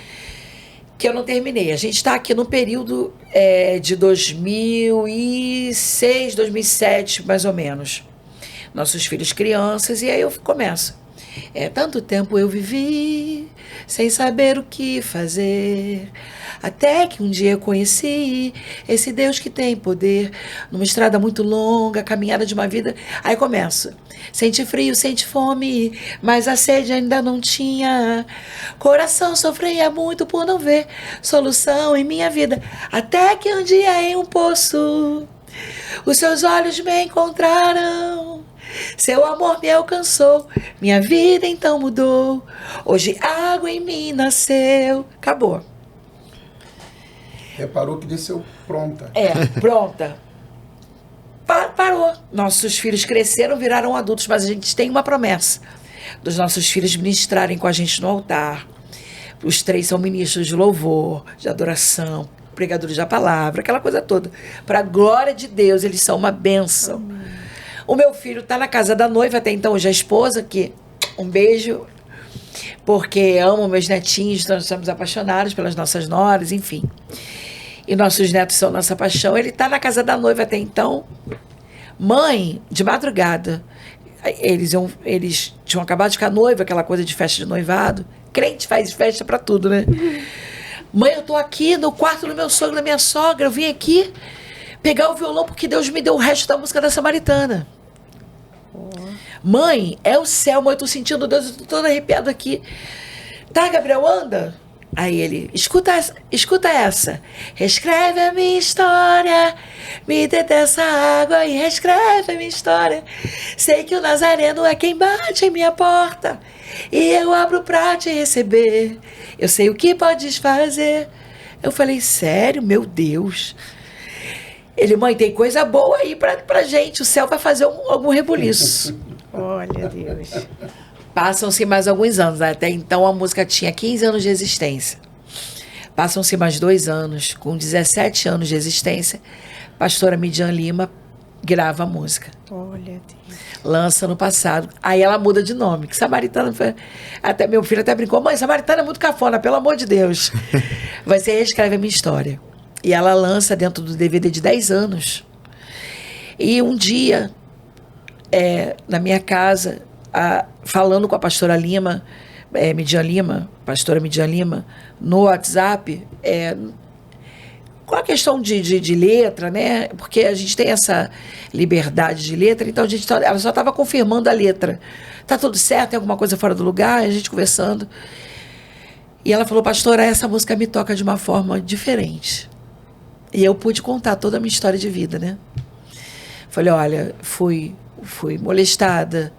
que eu não terminei. A gente está aqui no período de 2006, 2007, mais ou menos. Nossos filhos crianças, e aí eu começo. Tanto tempo eu vivi, sem saber o que fazer, até que um dia eu conheci esse Deus que tem poder, numa estrada muito longa, caminhada de uma vida. Aí começo. Sente frio, sente fome, mas a sede ainda não tinha. Coração sofria muito por não ver solução em minha vida, até que um dia em um poço os seus olhos me encontraram. Seu amor me alcançou, minha vida então mudou. Hoje água em mim nasceu. Acabou. Reparou que desceu pronta. Pronta. Parou. Nossos filhos cresceram, viraram adultos, mas a gente tem uma promessa dos nossos filhos ministrarem com a gente no altar. Os 3 são ministros de louvor, de adoração, pregadores da palavra, aquela coisa toda. Para a glória de Deus, eles são uma bênção. Amém. O meu filho está na casa da noiva, até então hoje a esposa, que um beijo, porque amo meus netinhos, nós somos apaixonados pelas nossas noras, enfim. E nossos netos são nossa paixão. Ele está na casa da noiva até então. Mãe, de madrugada, eles tinham acabado de ficar noiva, aquela coisa de festa de noivado. Crente faz festa para tudo, né? Mãe, eu tô aqui no quarto do meu sogro, da minha sogra, eu vim aqui pegar o violão porque Deus me deu o resto da música da Samaritana. Mãe, é o céu, mãe, eu tô sentindo Deus, eu tô todo arrepiado aqui. Tá, Gabriel, anda. Aí ele, escuta essa. Reescreve a minha história, me dê dessa água e reescreve a minha história. Sei que o Nazareno é quem bate em minha porta e eu abro pra te receber. Eu sei o que podes fazer. Eu falei, sério? Meu Deus. Ele, mãe, tem coisa boa aí pra gente. O céu vai fazer algum rebuliço. Olha, Deus. Passam-se mais alguns anos. Até então a música tinha 15 anos de existência. Passam-se mais 2 anos. Com 17 anos de existência, pastora Midian Lima grava a música. Olha, Deus. Lança no passado. Aí ela muda de nome. Que Samaritana foi... Até meu filho até brincou, mãe, Samaritana é muito cafona, pelo amor de Deus. Você reescreve a minha história. E ela lança dentro do DVD de 10 anos. E um dia, na minha casa, falando com a pastora Lima, pastora Midian Lima, no WhatsApp, com a questão de letra, né? Porque a gente tem essa liberdade de letra, então ela só estava confirmando a letra. Tá tudo certo, tem alguma coisa fora do lugar? A gente conversando. E ela falou, pastora, essa música me toca de uma forma diferente. E eu pude contar toda a minha história de vida, né? Falei, olha, fui molestada,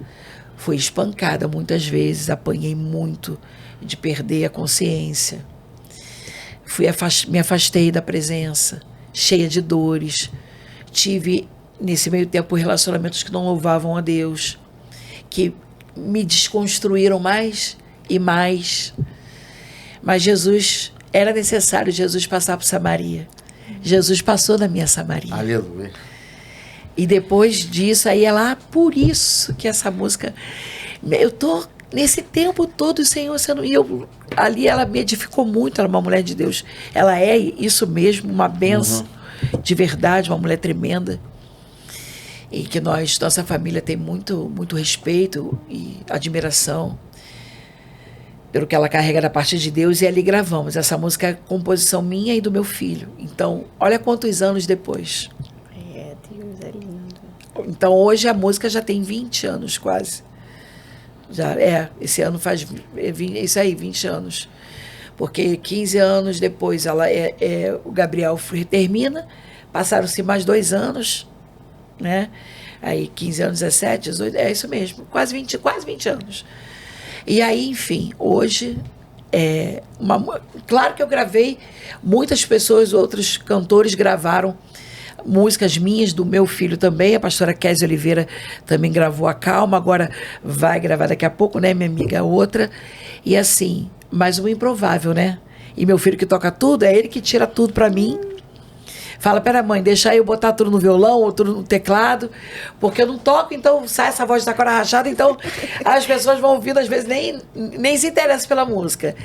fui espancada muitas vezes, apanhei muito de perder a consciência. Me afastei da presença, cheia de dores. Tive, nesse meio tempo, relacionamentos que não louvavam a Deus, que me desconstruíram mais e mais. Mas era necessário Jesus passar por Samaria. Jesus passou na minha Samaria. Aleluia. E depois disso, aí por isso que essa música... Eu tô nesse tempo todo, Senhor, ali ela me edificou muito, ela é uma mulher de Deus. Ela é isso mesmo, uma bênção de verdade, uma mulher tremenda. E que nossa família tem muito, muito respeito e admiração pelo que ela carrega da parte de Deus, e ali gravamos. Essa música é composição minha e do meu filho. Então, olha quantos anos depois. Deus é lindo. Então, hoje a música já tem 20 anos quase. Esse ano faz isso aí, 20 anos. Porque 15 anos depois o Gabriel termina, passaram-se mais 2 anos, né? Aí 15 anos, 17, 18, é isso mesmo, quase 20 anos. E aí, enfim, hoje, claro que eu gravei, muitas pessoas, outros cantores gravaram músicas minhas, do meu filho também, a pastora Kézia Oliveira também gravou a Calma, agora vai gravar daqui a pouco, né, minha amiga outra, e assim, mais um improvável, né? E meu filho que toca tudo, é ele que tira tudo pra mim. Fala, pera mãe, deixa eu botar tudo no violão ou tudo no teclado, porque eu não toco, então sai essa voz da cora rachada, então as pessoas vão ouvindo, às vezes nem se interessam pela música.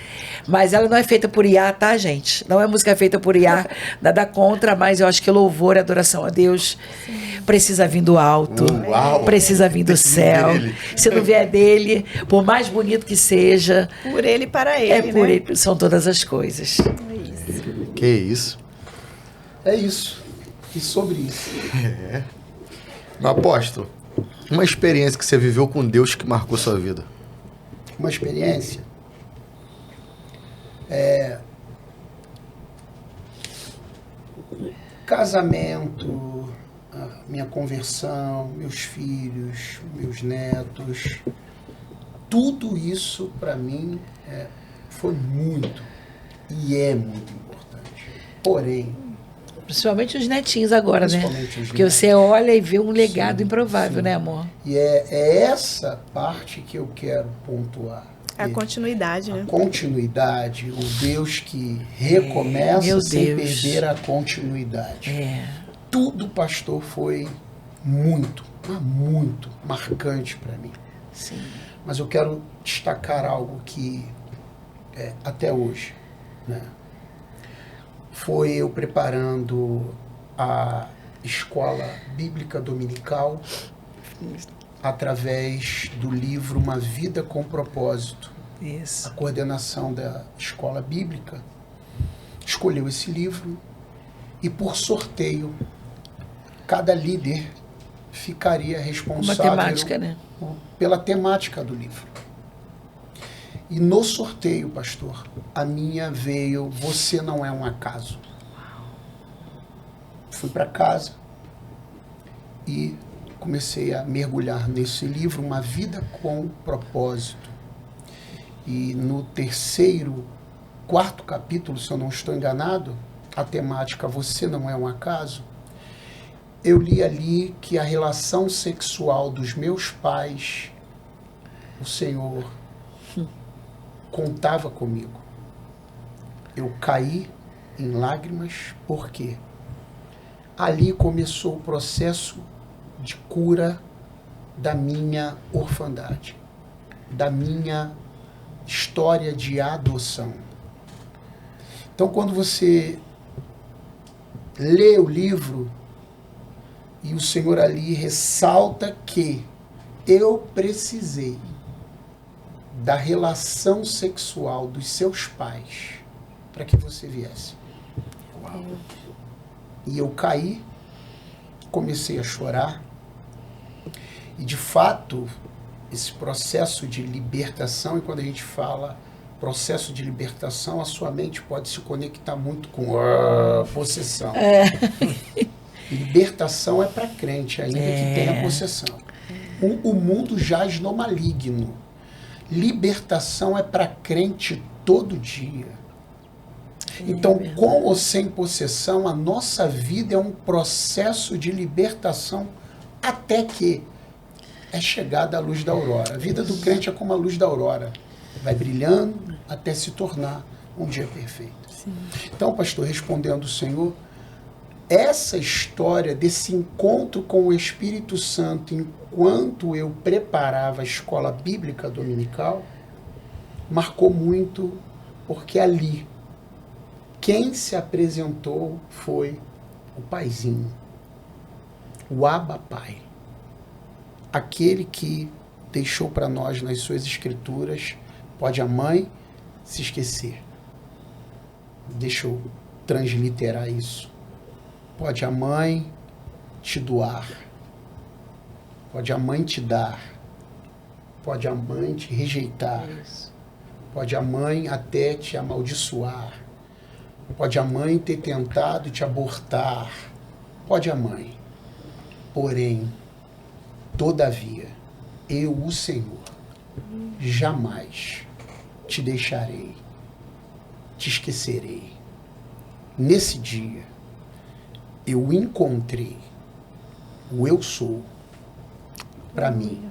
Mas ela não é feita por IA, tá, gente? Não é música feita por IA, nada contra, mas eu acho que louvor e adoração a Deus precisa vir do alto, precisa vir do céu. Se não vier dele, por mais bonito que seja... Por ele e para ele, por ele, são todas as coisas. É isso. Que isso. É isso. E sobre isso. Apóstolo, uma experiência que você viveu com Deus que marcou sua vida. Uma experiência. Casamento, minha conversão, meus filhos, meus netos. Tudo isso, para mim, foi muito e é muito importante. Porém... Principalmente os netinhos agora, né? Porque você olha e vê um legado improvável, né, amor? E é essa parte que eu quero pontuar. A continuidade, né? A continuidade, o Deus que recomeça sem perder a continuidade. Tudo, pastor, foi muito marcante para mim. Sim. Mas eu quero destacar algo que, até hoje, né? Foi eu preparando a escola bíblica dominical através do livro Uma Vida com Propósito. Isso. A coordenação da escola bíblica escolheu esse livro e, por sorteio, cada líder ficaria responsável pela temática do livro. E no sorteio, pastor, a minha veio Você Não É um Acaso. Fui para casa e comecei a mergulhar nesse livro, Uma Vida com Propósito. E no quarto capítulo, se eu não estou enganado, a temática Você Não É um Acaso, eu li ali que a relação sexual dos meus pais, o Senhor contava comigo. Eu caí em lágrimas, porque ali começou o processo de cura da minha orfandade, da minha história de adoção. Então, quando você lê o livro e o Senhor ali ressalta que eu precisei da relação sexual dos seus pais para que você viesse. Uau. E eu caí, comecei a chorar, e de fato, esse processo de libertação, e quando a gente fala processo de libertação, a sua mente pode se conectar muito com a possessão. Libertação é para crente, ainda que tenha possessão. O mundo jaz no maligno. Libertação é para crente todo dia. Então, com ou sem possessão, a nossa vida é um processo de libertação até que é chegada a luz da aurora. A vida do crente é como a luz da aurora. Vai brilhando até se tornar um dia perfeito. Sim. Então, pastor, respondendo o Senhor, essa história desse encontro com o Espírito Santo enquanto eu preparava a escola bíblica dominical, marcou muito, porque ali quem se apresentou foi o Paizinho, o Abba Pai, aquele que deixou para nós nas suas escrituras, pode a mãe se esquecer, deixa eu transliterar isso, pode a mãe te doar, pode a mãe te dar, pode a mãe te rejeitar, pode a mãe até te amaldiçoar, pode a mãe ter tentado te abortar, pode a mãe, porém, todavia, eu, o Senhor, jamais te deixarei, te esquecerei. Nesse dia, eu encontrei o eu sou para mim.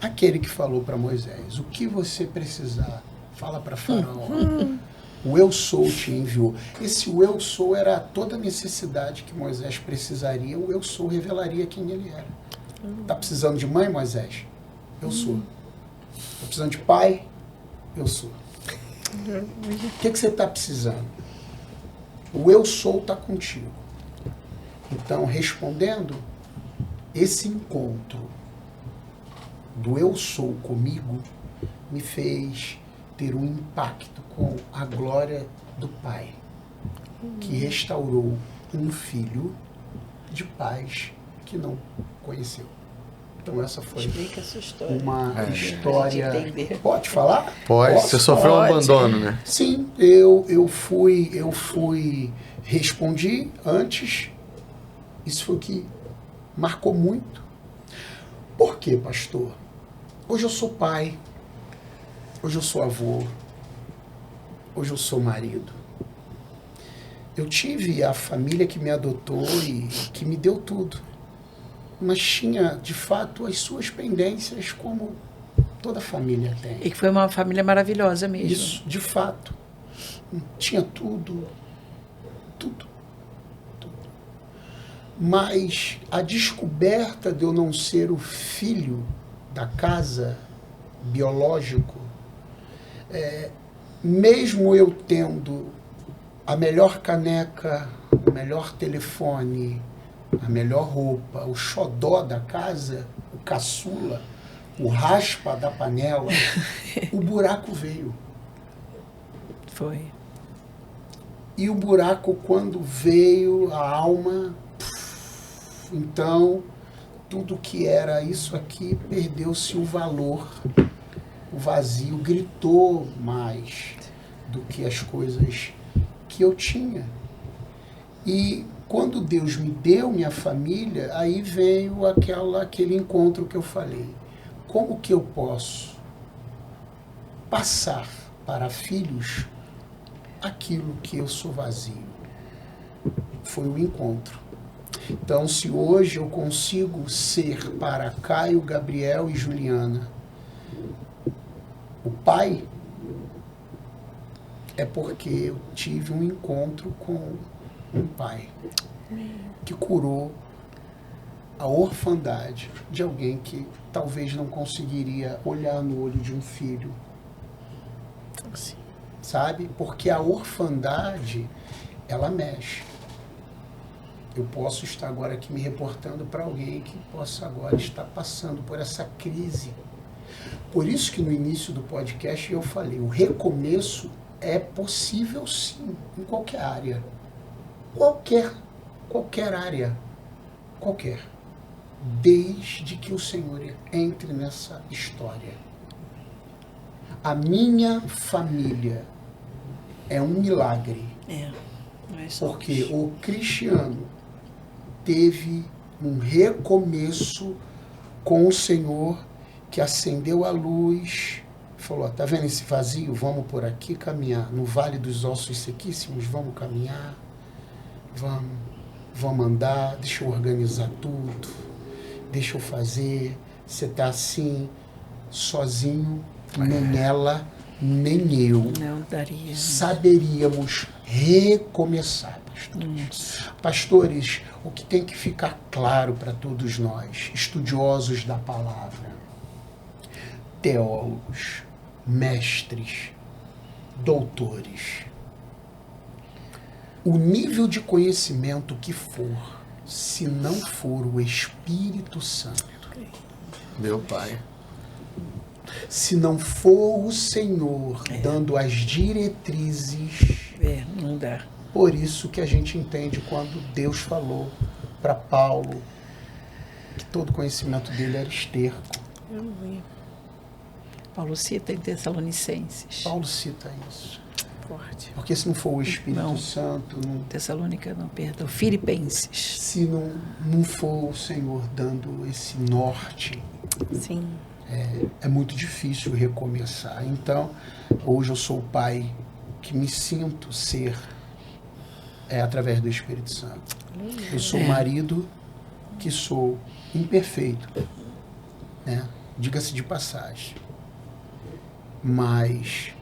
Aquele que falou para Moisés, o que você precisar, fala para Faraó. O eu sou te enviou. Esse o eu sou era toda a necessidade que Moisés precisaria, o eu sou revelaria quem ele era. Está precisando de mãe, Moisés? Eu sou. Está precisando de pai? Eu sou. O que você está precisando? O eu sou está contigo. Então, respondendo, esse encontro do eu sou comigo me fez ter um impacto com a glória do Pai, que restaurou um filho de pais que não conheceu. Então essa foi uma história... Pode falar? Pode. Você sofreu um abandono, né? Sim, eu fui, respondi antes. Isso foi o que marcou muito. Por quê, pastor? Hoje eu sou pai, hoje eu sou avô, hoje eu sou marido. Eu tive a família que me adotou e que me deu tudo. Mas tinha, de fato, as suas pendências, como toda família tem. E que foi uma família maravilhosa mesmo. Isso, de fato. Tinha tudo. Mas a descoberta de eu não ser o filho da casa biológico, mesmo eu tendo a melhor caneca, o melhor telefone, a melhor roupa, o xodó da casa, o caçula, o raspa da panela, o buraco veio. Foi. E o buraco, quando veio, a alma, então, tudo que era isso aqui, perdeu-se o valor, o vazio, gritou mais do que as coisas que eu tinha. E quando Deus me deu minha família, aí veio aquele encontro que eu falei. Como que eu posso passar para filhos aquilo que eu sou vazio? Foi o encontro. Então, se hoje eu consigo ser para Caio, Gabriel e Juliana o pai, é porque eu tive um encontro com um pai que curou a orfandade de alguém que talvez não conseguiria olhar no olho de um filho. Sim. Sabe? Porque a orfandade, ela mexe. Eu posso estar agora aqui me reportando para alguém que possa agora estar passando por essa crise. Por isso que no início do podcast eu falei, o recomeço é possível sim, em qualquer área. Qualquer área. Qualquer. Desde que o Senhor entre nessa história. A minha família é um milagre. Porque o Cristiano teve um recomeço com o Senhor, que acendeu a luz, falou, tá vendo esse vazio? Vamos por aqui caminhar. No Vale dos Ossos Sequíssimos, vamos caminhar. Vamos andar, deixa eu organizar tudo. Deixa eu fazer. Você tá assim, sozinho, nem ela, nem eu. Não daria. Saberíamos recomeçar, pastores. Pastores, o que tem que ficar claro para todos nós, estudiosos da palavra, teólogos, mestres, doutores, o nível de conhecimento que for, se não for o Espírito Santo, Meu Pai, se não for o Senhor dando as diretrizes, não dá. por isso que a gente entende quando Deus falou para Paulo que todo conhecimento dele era esterco. Paulo cita em Tessalonicenses. Paulo cita isso. Forte. Porque se não for o Espírito Não. Santo, Tessalônica, não, perdão. Filipenses. se não for o Senhor dando esse norte, Sim. é muito difícil recomeçar. Então, hoje eu sou o pai que me sinto ser através do Espírito Santo. Eu sou o marido que sou imperfeito, né? Diga-se de passagem. Mas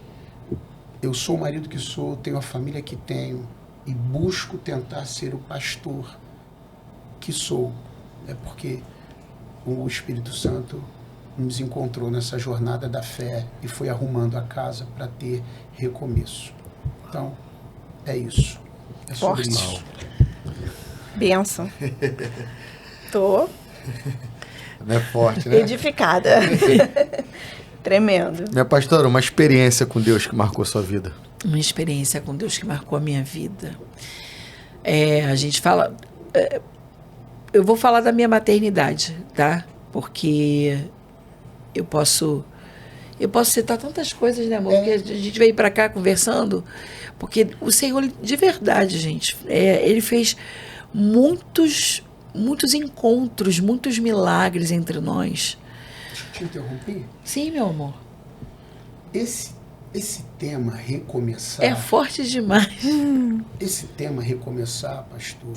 eu sou o marido que sou, tenho a família que tenho e busco tentar ser o pastor que sou. É porque o Espírito Santo nos encontrou nessa jornada da fé e foi arrumando a casa para ter recomeço. Então, é isso. É sobre Forte. isso. Bênção. Tô não é forte, né? edificada. Tremendo. Minha pastora, uma experiência com Deus que marcou sua vida. Uma experiência com Deus que marcou a minha vida. A gente fala... eu vou falar da minha maternidade, tá? Porque eu posso citar tantas coisas, né, amor? Porque a gente veio pra cá conversando, porque o Senhor, de verdade, gente, ele fez muitos encontros, muitos milagres entre nós. Deixa eu te interromper. Sim, meu amor. Esse tema recomeçar... É forte demais. Esse tema recomeçar, pastor,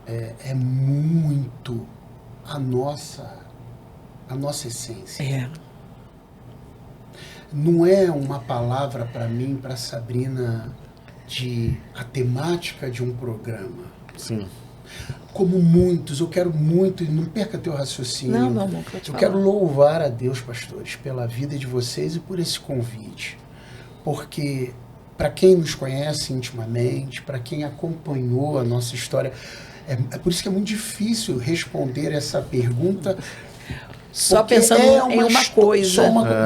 é muito a nossa essência. Não é uma palavra para mim, para Sabrina, de a temática de um programa. Sim. Como muitos, eu quero muito, não perca teu raciocínio. Não, meu amor, pode eu falar. quero louvar a Deus, pastores, pela vida de vocês e por esse convite. Porque, para quem nos conhece intimamente, para quem acompanhou a nossa história, é por isso que é muito difícil responder essa pergunta. Só porque pensando em uma coisa.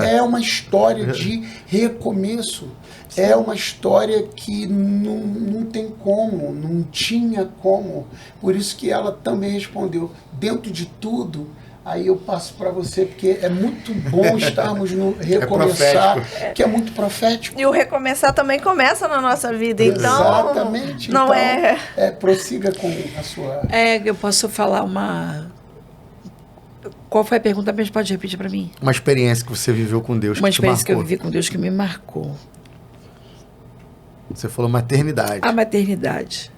É uma história de recomeço. É uma história que não tem como, não tinha como. Por isso que ela também respondeu, dentro de tudo, aí eu passo para você, porque é muito bom estarmos no recomeçar, que é muito profético. E o recomeçar também começa na nossa vida, então... Exatamente. Não então, prossiga com a sua... Eu posso falar uma... Qual foi a pergunta? Mas pode repetir para mim? Uma experiência que você viveu com Deus Uma que te experiência que eu marcou. vivi com Deus que me marcou. Você falou maternidade. A maternidade.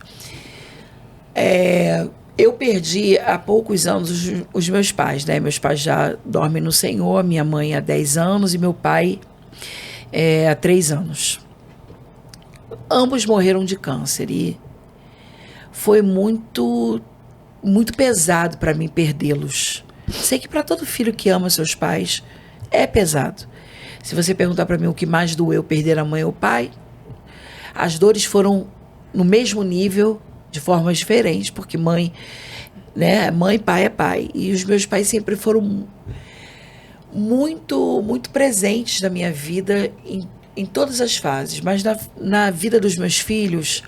Eu perdi há poucos anos os meus pais, né? Meus pais já dormem no Senhor, minha mãe há 10 anos e meu pai há 3 anos. Ambos morreram de câncer e foi muito muito pesado para mim perdê-los. Sei que para todo filho que ama seus pais é pesado. Se você perguntar para mim o que mais doeu, perder a mãe ou o pai, as dores foram no mesmo nível, de formas diferentes, porque mãe, né, mãe, pai é pai. E os meus pais sempre foram muito, muito presentes na minha vida em todas as fases, mas na vida dos meus filhos,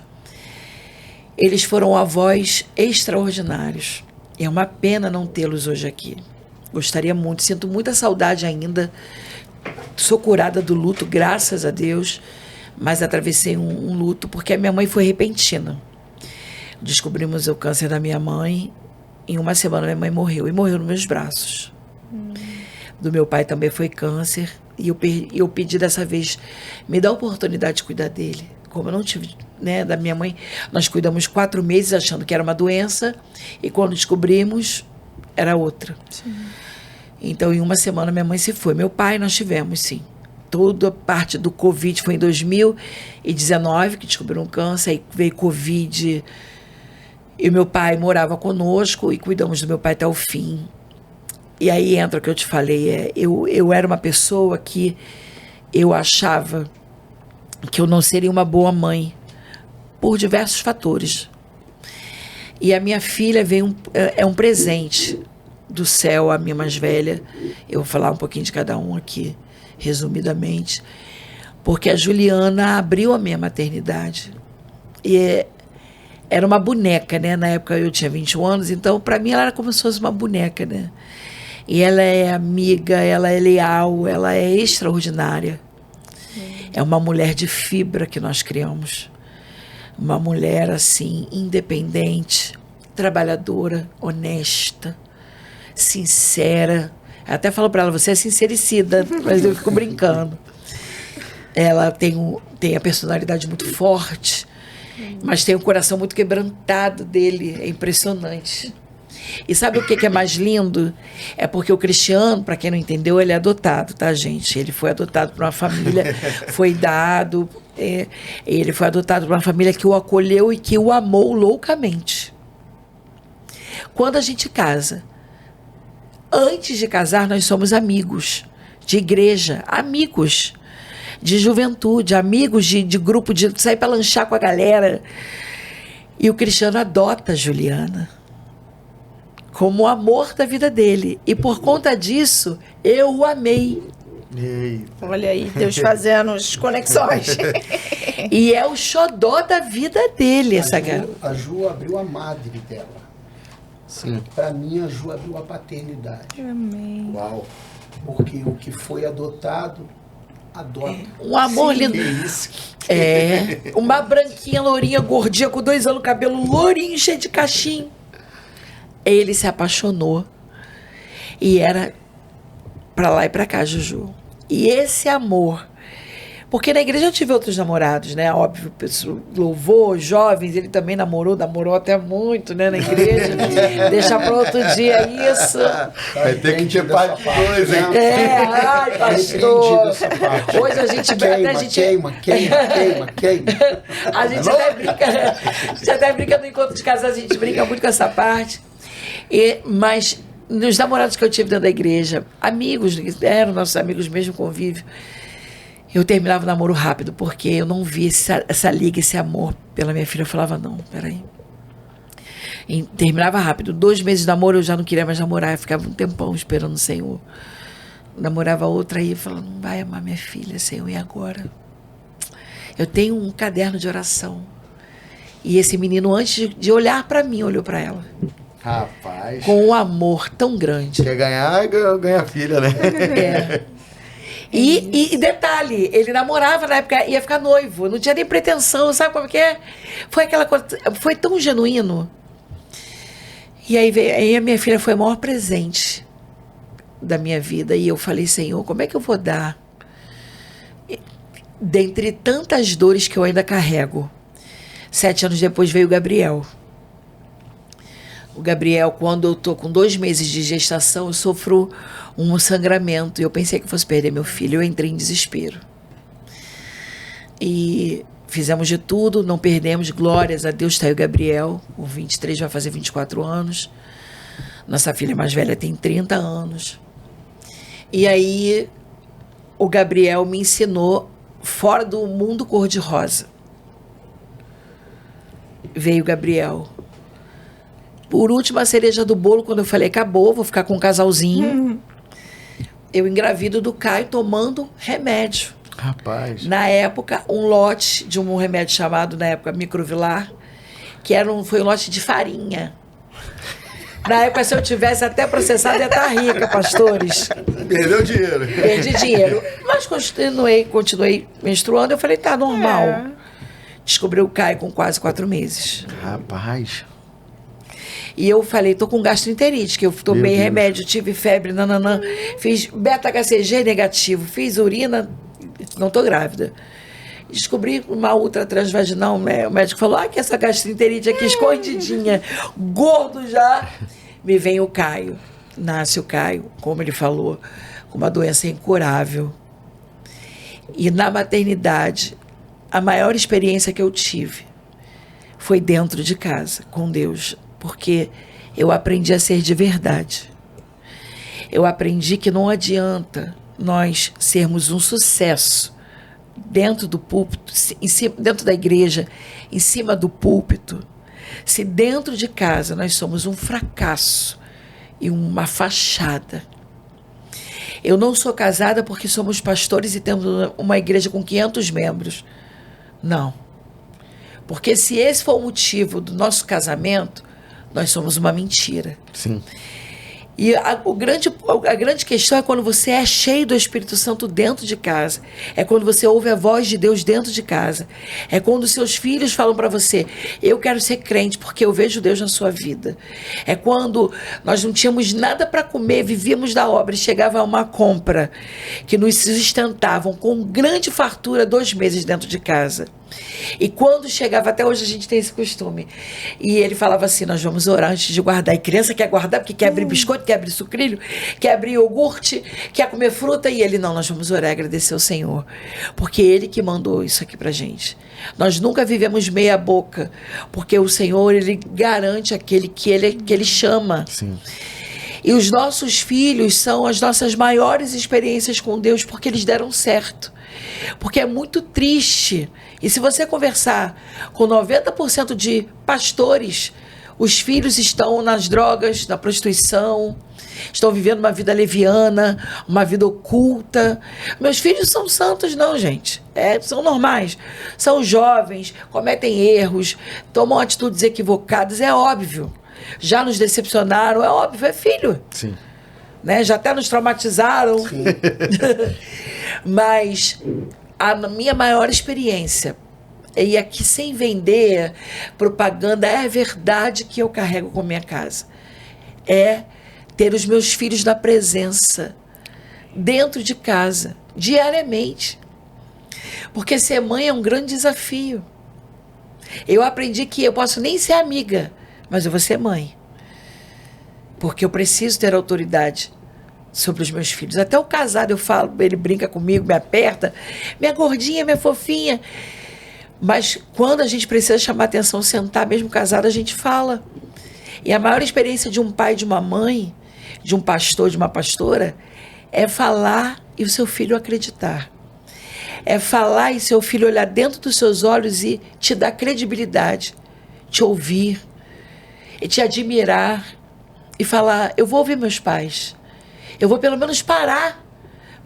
eles foram avós extraordinários. É uma pena não tê-los hoje aqui. Gostaria muito, sinto muita saudade ainda. Sou curada do luto, graças a Deus, mas atravessei um luto porque a minha mãe foi repentina. Descobrimos o câncer da minha mãe. Em uma semana minha mãe morreu, e morreu nos meus braços. Do meu pai também foi câncer, e eu pedi dessa vez, me dá a oportunidade de cuidar dele. Como eu não tive, né, da minha mãe, nós cuidamos 4 meses achando que era uma doença, e quando descobrimos, era outra. Sim. Então, em uma semana, minha mãe se foi. Meu pai, nós tivemos, sim. Toda a parte do Covid foi em 2019, que descobriram um câncer, aí veio Covid, e meu pai morava conosco, e cuidamos do meu pai até o fim. E aí entra o que eu te falei, eu era uma pessoa que eu achava que eu não seria uma boa mãe, por diversos fatores. E a minha filha veio é um presente do céu, a minha mais velha. Eu vou falar um pouquinho de cada um aqui, resumidamente, porque a Juliana abriu a minha maternidade. E era uma boneca, né? Na época eu tinha 21 anos, então para mim ela era como se fosse uma boneca, né? E ela é amiga, ela é leal, ela é extraordinária. É uma mulher de fibra que nós criamos. Uma mulher, assim, independente, trabalhadora, honesta, sincera. Eu até falo para ela, você é sincericida, mas eu fico brincando. Ela tem a personalidade muito forte, mas tem o coração muito quebrantado dele, é impressionante. E sabe o que é mais lindo? É porque o Cristiano, para quem não entendeu, ele é adotado, tá, gente? Ele foi adotado por uma família, foi dado, ele foi adotado por uma família que o acolheu e que o amou loucamente. Quando a gente casa, antes de casar, nós somos amigos de igreja, amigos de juventude, amigos de grupo, de sair para lanchar com a galera. E o Cristiano adota a Juliana como o amor da vida dele. E por conta disso, eu o amei. Olha aí, Deus fazendo as conexões. E é o xodó da vida dele, essa garota. A Ju abriu a madre dela. Sim. Para mim, a Ju abriu a paternidade. Amém. Uau. Porque o que foi adotado, adota. Um amor lindo. Uma branquinha, lourinha, gordinha, com 2 anos, cabelo lourinho, cheio de cachinho. Ele se apaixonou. E era pra lá e pra cá, Juju. E esse amor... Porque na igreja eu tive outros namorados, né? Óbvio, louvor, jovens, ele também namorou até muito, né? Na igreja. Deixar para outro dia isso. Vai ter que ter parte 2, hein? Ai, pastor. Hoje a gente... Queima. A gente até brinca no encontro de casais, a gente brinca muito com essa parte. Mas nos namorados que eu tive dentro da igreja, amigos, eram nossos amigos mesmo, convívio, eu terminava o namoro rápido, porque eu não via essa liga, esse amor pela minha filha. Eu falava, não, peraí. E terminava rápido. 2 meses de namoro, eu já não queria mais namorar. Eu ficava um tempão esperando o Senhor. Namorava outra aí, falando, não vai amar minha filha, Senhor, e agora? Eu tenho um caderno de oração. E esse menino, antes de olhar para mim, olhou para ela. Rapaz. Com um amor tão grande. Quer ganhar, ganha a filha, né? E detalhe, ele namorava na época, ia ficar noivo, não tinha nem pretensão, sabe como que é? Foi aquela coisa, foi tão genuíno. E aí a minha filha foi o maior presente da minha vida, e eu falei, Senhor, como é que eu vou dar? Dentre tantas dores que eu ainda carrego. 7 anos depois veio o Gabriel. O Gabriel, quando eu tô com 2 meses de gestação, eu sofro um sangramento. E eu pensei que eu fosse perder meu filho. Eu entrei em desespero. E fizemos de tudo, não perdemos, glórias a Deus. Está aí o Gabriel, o 23 vai fazer 24 anos. Nossa filha mais velha tem 30 anos. E aí, o Gabriel me ensinou fora do mundo cor-de-rosa. Veio o Gabriel. Por último, a cereja do bolo, quando eu falei, acabou, vou ficar com um casalzinho. Eu engravido do Caio tomando remédio. Rapaz. Na época, um lote de um remédio chamado, na época, Microvilar, que foi um lote de farinha. Na época, se eu tivesse até processado, ia estar rica, pastores. Perdeu dinheiro. Perdi dinheiro. Mas continuei menstruando. Eu falei, tá normal. Descobri o Caio com quase 4 meses. Rapaz. E eu falei, tô com gastroenterite, que eu tomei remédio, tive febre, nananã. Fiz beta-HCG negativo, fiz urina, não tô grávida. Descobri uma ultra transvaginal, o médico falou, que essa gastroenterite aqui escondidinha, gordo já. Me vem o Caio, nasce o Caio, como ele falou, com uma doença incurável. E na maternidade, a maior experiência que eu tive foi dentro de casa, com Deus, porque eu aprendi a ser de verdade. Eu aprendi que não adianta nós sermos um sucesso dentro do púlpito, dentro da igreja, em cima do púlpito, se dentro de casa nós somos um fracasso e uma fachada. Eu não sou casada porque somos pastores e temos uma igreja com 500 membros. Não. Porque se esse for o motivo do nosso casamento, nós somos uma mentira. Sim. E a grande questão é quando você é cheio do Espírito Santo dentro de casa. É quando você ouve a voz de Deus dentro de casa. É quando seus filhos falam para você, eu quero ser crente porque eu vejo Deus na sua vida. É quando nós não tínhamos nada para comer, vivíamos da obra e chegava uma compra que nos sustentavam com grande fartura 2 meses dentro de casa. E quando chegava, até hoje a gente tem esse costume, e ele falava assim, nós vamos orar antes de guardar. E criança quer guardar porque quer abrir biscoito, quer abrir sucrilho, quer abrir iogurte, quer comer fruta. E ele, não, nós vamos orar e agradecer ao Senhor, porque ele que mandou isso aqui pra gente. Nós nunca vivemos meia boca, porque o Senhor, ele garante aquele que ele chama. Sim. E os nossos filhos são as nossas maiores experiências com Deus, porque eles deram certo. Porque é muito triste. E se você conversar com 90% de pastores, os filhos estão nas drogas, na prostituição, estão vivendo uma vida leviana, uma vida oculta. Meus filhos são santos, não, gente. São normais. São jovens, cometem erros, tomam atitudes equivocadas, é óbvio. Já nos decepcionaram, é óbvio, é filho. Sim. Né? Já até nos traumatizaram. Sim. Mas a minha maior experiência, e aqui sem vender propaganda, é a verdade que eu carrego com a minha casa, é ter os meus filhos na presença, dentro de casa, diariamente. Porque ser mãe é um grande desafio. Eu aprendi que eu posso nem ser amiga, mas eu vou ser mãe. Porque eu preciso ter autoridade sobre os meus filhos. Até o casado eu falo, ele brinca comigo, me aperta, minha gordinha, minha fofinha. Mas quando a gente precisa chamar atenção, sentar, mesmo casado, a gente fala. E a maior experiência de um pai, de uma mãe, de um pastor, de uma pastora, é falar e o seu filho acreditar. É falar e seu filho olhar dentro dos seus olhos e te dar credibilidade, te ouvir, e te admirar, e falar, eu vou ouvir meus pais. Eu vou pelo menos parar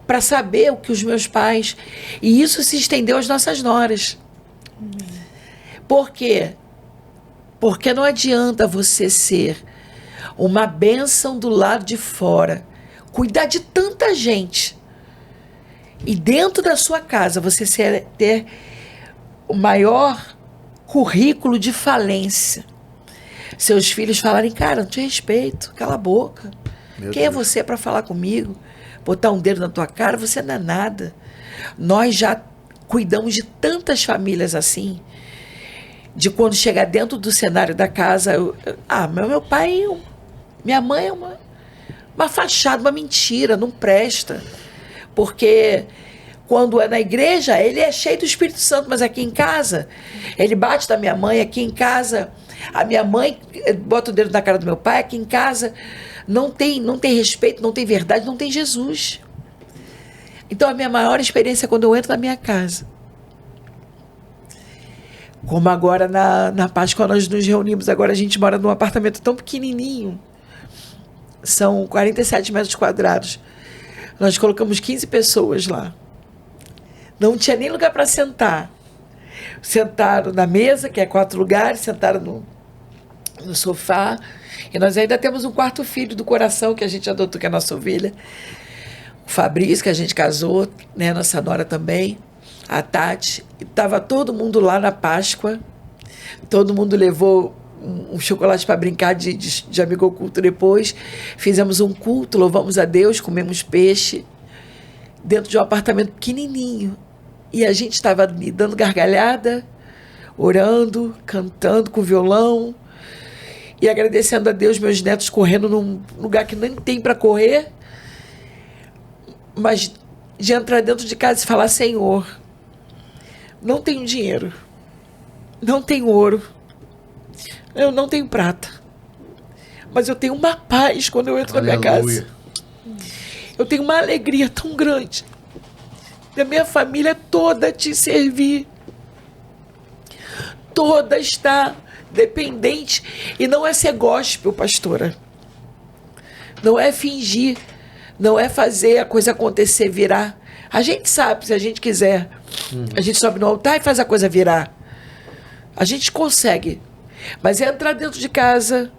para saber o que os meus pais... E isso se estendeu às nossas noras. Por quê? Porque não adianta você ser uma bênção do lado de fora, cuidar de tanta gente, e dentro da sua casa você ter o maior currículo de falência. Seus filhos falarem, cara, não te respeito, cala a boca. Quem é você para falar comigo? Botar um dedo na tua cara? Você não é nada. Nós já cuidamos de tantas famílias assim, de quando chegar dentro do cenário da casa, meu pai, minha mãe é uma fachada, uma mentira, não presta. Porque Quando é na igreja, ele é cheio do Espírito Santo, mas aqui em casa, ele bate da minha mãe, aqui em casa, a minha mãe bota o dedo na cara do meu pai, aqui em casa não tem respeito, não tem verdade, não tem Jesus. Então a minha maior experiência é quando eu entro na minha casa. Como agora na Páscoa nós nos reunimos, agora a gente mora num apartamento tão pequenininho, são 47 metros quadrados, nós colocamos 15 pessoas lá. Não tinha nem lugar para sentar. Sentaram na mesa, que é 4 lugares, sentaram no sofá. E nós ainda temos um quarto filho do coração que a gente adotou, que é a nossa ovelha. O Fabrício, que a gente casou, né? Nossa nora também, a Tati. E estava todo mundo lá na Páscoa. Todo mundo levou um chocolate para brincar de amigo oculto depois. Fizemos um culto, louvamos a Deus, comemos peixe. Dentro de um apartamento pequenininho. E a gente estava ali dando gargalhada, orando, cantando com violão e agradecendo a Deus, meus netos correndo num lugar que nem tem para correr, mas de entrar dentro de casa e falar: Senhor, não tenho dinheiro, não tenho ouro, eu não tenho prata, mas eu tenho uma paz quando eu entro na minha casa. Eu tenho uma alegria tão grande da minha família toda te servir. Toda está dependente. E não é ser gospel, pastora. Não é fingir. Não é fazer a coisa acontecer, virar. A gente sabe, se a gente quiser. A gente sobe no altar e faz a coisa virar. A gente consegue. Mas é entrar dentro de casa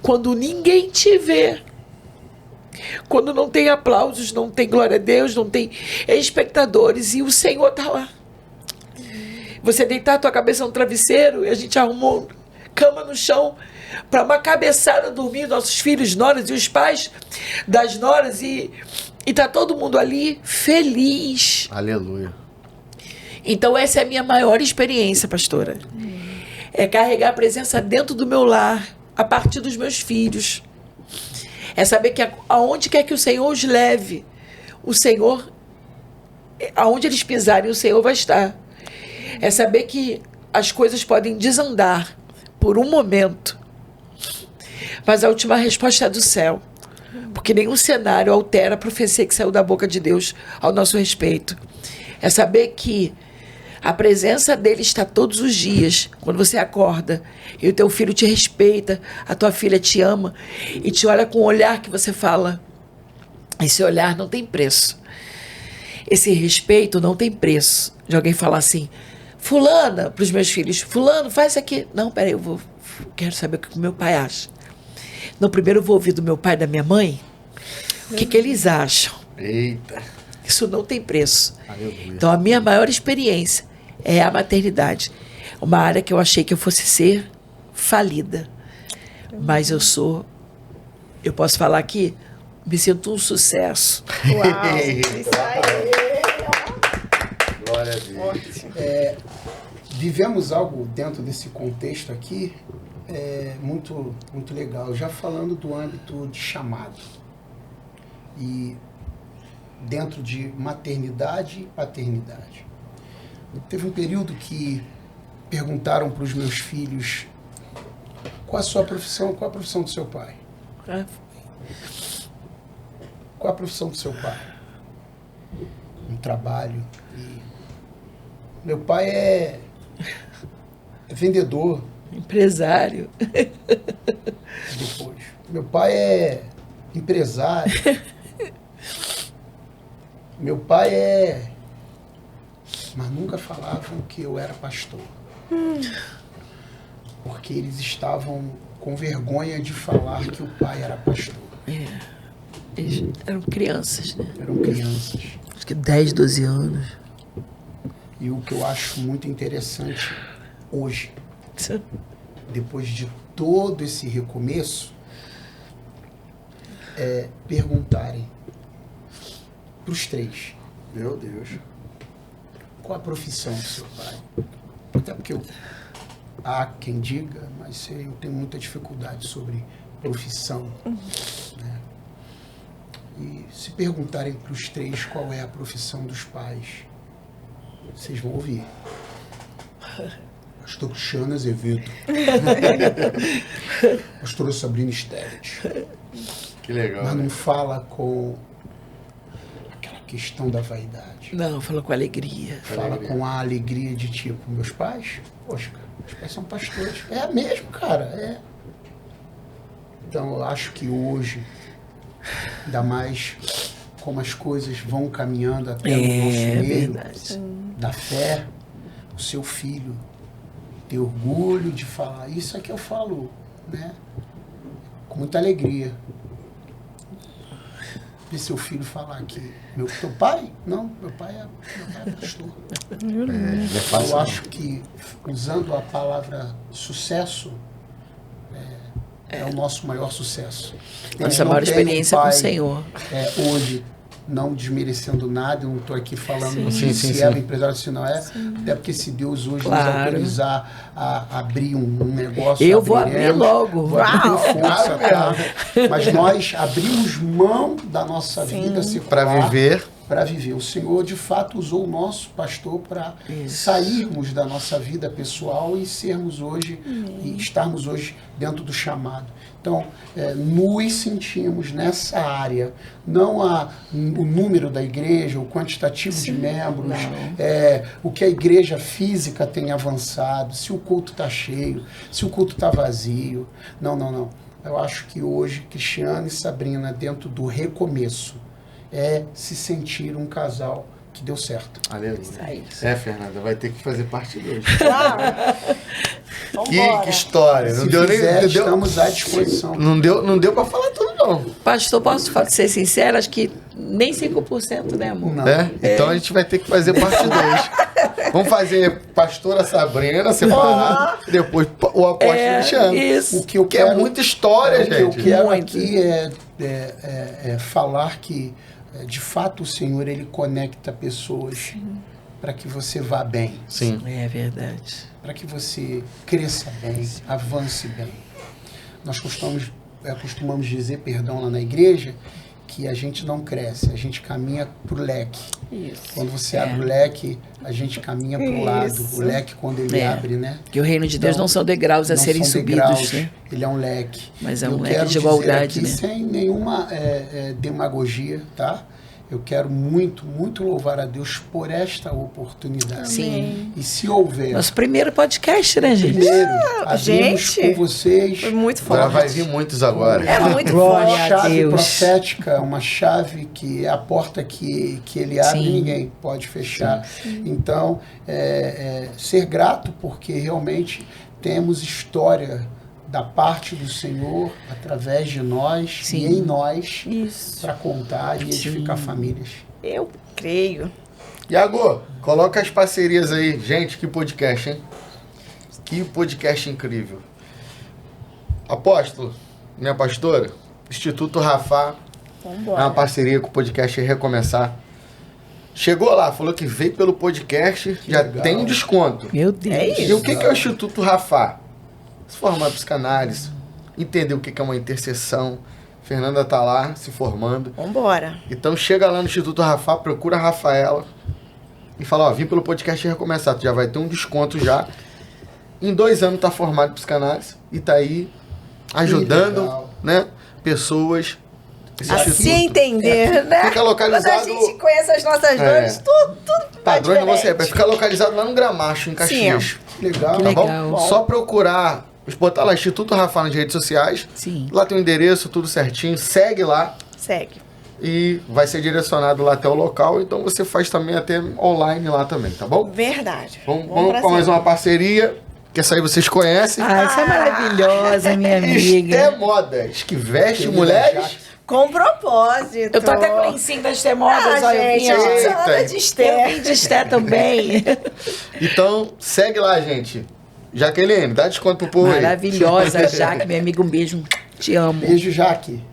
quando ninguém te vê. Quando não tem aplausos, não tem glória a Deus, não tem espectadores e o Senhor está lá. Você deitar a tua cabeça no travesseiro e a gente arrumou cama no chão para uma cabeçada dormir, nossos filhos, noras e os pais das noras e tá todo mundo ali feliz. Aleluia. Então essa é a minha maior experiência, pastora. É carregar a presença dentro do meu lar, a partir dos meus filhos. É saber que aonde quer que o Senhor os leve, o Senhor, aonde eles pisarem, o Senhor vai estar. É saber que as coisas podem desandar por um momento, mas a última resposta é do céu. Porque nenhum cenário altera a profecia que saiu da boca de Deus ao nosso respeito. É saber que a presença dele está todos os dias, quando você acorda, e o teu filho te respeita, a tua filha te ama, e te olha com um olhar que você fala, esse olhar não tem preço. Esse respeito não tem preço. De alguém falar assim: fulana, para os meus filhos, fulano, faz isso aqui. Não, peraí, quero saber o que o meu pai acha. Não, primeiro eu vou ouvir do meu pai e da minha mãe, o que eles acham. Eita. Isso não tem preço. Aleluia. Então, a minha maior experiência é a maternidade. Uma área que eu achei que eu fosse ser falida. Mas eu posso falar aqui, me sinto um sucesso. Uau, isso aí. Glória a Deus. Vivemos algo dentro desse contexto aqui muito, muito legal. Já falando do âmbito de chamado. E dentro de maternidade e paternidade. Teve um período que perguntaram para os meus filhos: qual a sua profissão, qual a profissão do seu pai? Qual a profissão do seu pai? Um trabalho. E meu pai é vendedor. Empresário. Depois. Meu pai é empresário. Meu pai é... Mas nunca falavam que eu era pastor. Porque eles estavam com vergonha de falar que o pai era pastor. Eles eram crianças, né? Eram crianças. Acho que 10, 12 anos. E o que eu acho muito interessante hoje, depois de todo esse recomeço, é perguntarem para os três: Meu Deus. qual a profissão do seu pai? Até porque há quem diga, mas eu tenho muita dificuldade sobre profissão. Né? E se perguntarem para os três qual é a profissão dos pais, vocês vão ouvir. Pastor Cristiano Azevedo. Pastora Sabrina Stellet. Que legal. Mas né? não fala com aquela questão da vaidade. Não, falou com alegria. Fala com a alegria de tipo, meus pais, poxa, cara, meus pais são pastores. É mesmo, cara, é. Então eu acho que hoje, ainda mais como as coisas vão caminhando até o nosso meio da fé, o seu filho ter orgulho de falar, isso é que eu falo, né? Com muita alegria. Ver seu filho falar que teu pai? Não, meu pai é pastor. Eu acho que, usando a palavra sucesso, é o nosso maior sucesso. Nossa maior experiência com o Senhor. Hoje, não desmerecendo nada, eu não estou aqui falando Sim. ela é empresário, se não é. Até porque se Deus hoje nos autorizar a abrir um negócio, eu vou abrir logo. Vou abrir com força, tá? Mas nós abrimos mão da nossa vida Para viver. Para viver. O Senhor, de fato, usou o nosso pastor para sairmos da nossa vida pessoal e sermos hoje, e estarmos hoje dentro do chamado. Então, nos sentimos nessa área, não o número da igreja, o quantitativo de membros, o que a igreja física tem avançado, se o culto está cheio, se o culto está vazio. Não. Eu acho que hoje, Cristiano e Sabrina, dentro do recomeço, se sentir um casal que deu certo. Aleluia. Fernanda, vai ter que fazer parte 2. Que história. Se quiser, estamos à disposição. Não deu pra falar tudo, não. Pastor, posso ser sincero? Acho que nem 5%, né, amor? Não. Então a gente vai ter que fazer parte 2. Vamos fazer pastora Sabrina separado, depois o apóstolo Cristiano. Isso. O que eu quero, é muita história, gente. O que eu quero aqui é falar que, de fato, o Senhor, Ele conecta pessoas para que você vá bem. Sim. É verdade. Para que você cresça bem, avance bem. Nós costumamos dizer, lá na igreja, que a gente não cresce, a gente caminha pro leque. Isso. Quando você abre o leque, a gente caminha pro lado. O leque, quando ele abre, né? Que o reino de Deus não são degraus a serem subidos, né? Ele é um leque. Mas é um leque de igualdade, né? Sem nenhuma demagogia, tá? Eu quero muito, muito louvar a Deus por esta oportunidade. Sim. E se houver... Nosso primeiro podcast, né, gente? Primeiro, abrimos com vocês. Foi muito forte. Agora vai vir muitos agora. É muito Glória forte. a Uma chave Deus. profética, uma chave que é a porta que ele abre, Sim. ninguém pode fechar. Então, ser grato, porque realmente temos história da parte do Senhor, através de nós Sim. e em nós, Isso. para contar e edificar famílias. Eu creio. Iago, coloca as parcerias aí. Gente, que podcast, hein? Que podcast incrível. Apóstolo, minha pastora, Instituto Rafá, é Vambora. uma parceria com o podcast Recomeçar. Chegou lá, falou que veio pelo podcast, já legal. tem um desconto. Meu Deus. É isso. E o que é o Instituto Rafá? Se formar em psicanálise, entender o que é uma intercessão. Fernanda tá lá se formando. Vambora. Então chega lá no Instituto Rafá, procura a Rafaela e fala, ó, vim pelo podcast Recomeçar, tu já vai ter um desconto já. Em 2 anos tá formado em psicanálise e tá aí ajudando, legal. né, pessoas. Esse A se instituto entender, né? fica localizado... Quando a gente conhece as nossas dores, tudo Padrões vai você diferente. fica localizado lá no Gramacho, em Caxias. Legal. Que Tá legal. bom? Só procurar, botar lá Instituto Rafá nas redes sociais. Sim. Lá tem o endereço, tudo certinho. Segue lá Segue. e vai ser direcionado lá até o local. Então você faz também até online lá também, tá bom? Verdade. Vamos pra com mais cima. uma parceria, que essa aí vocês conhecem. Essa é maravilhosa, minha amiga. Esté Modas, que veste Querida mulheres. Com propósito. Eu tô até com o lencinho das temodas, olha, eu vim, gente, a gente Eita. anda de eu Esther. vim de Esté também. Então, segue lá, gente. Jaqueline, dá desconto pro povo aí. Maravilhosa, Jaque, minha amiga, um beijo. Te amo. Beijo, Jaque.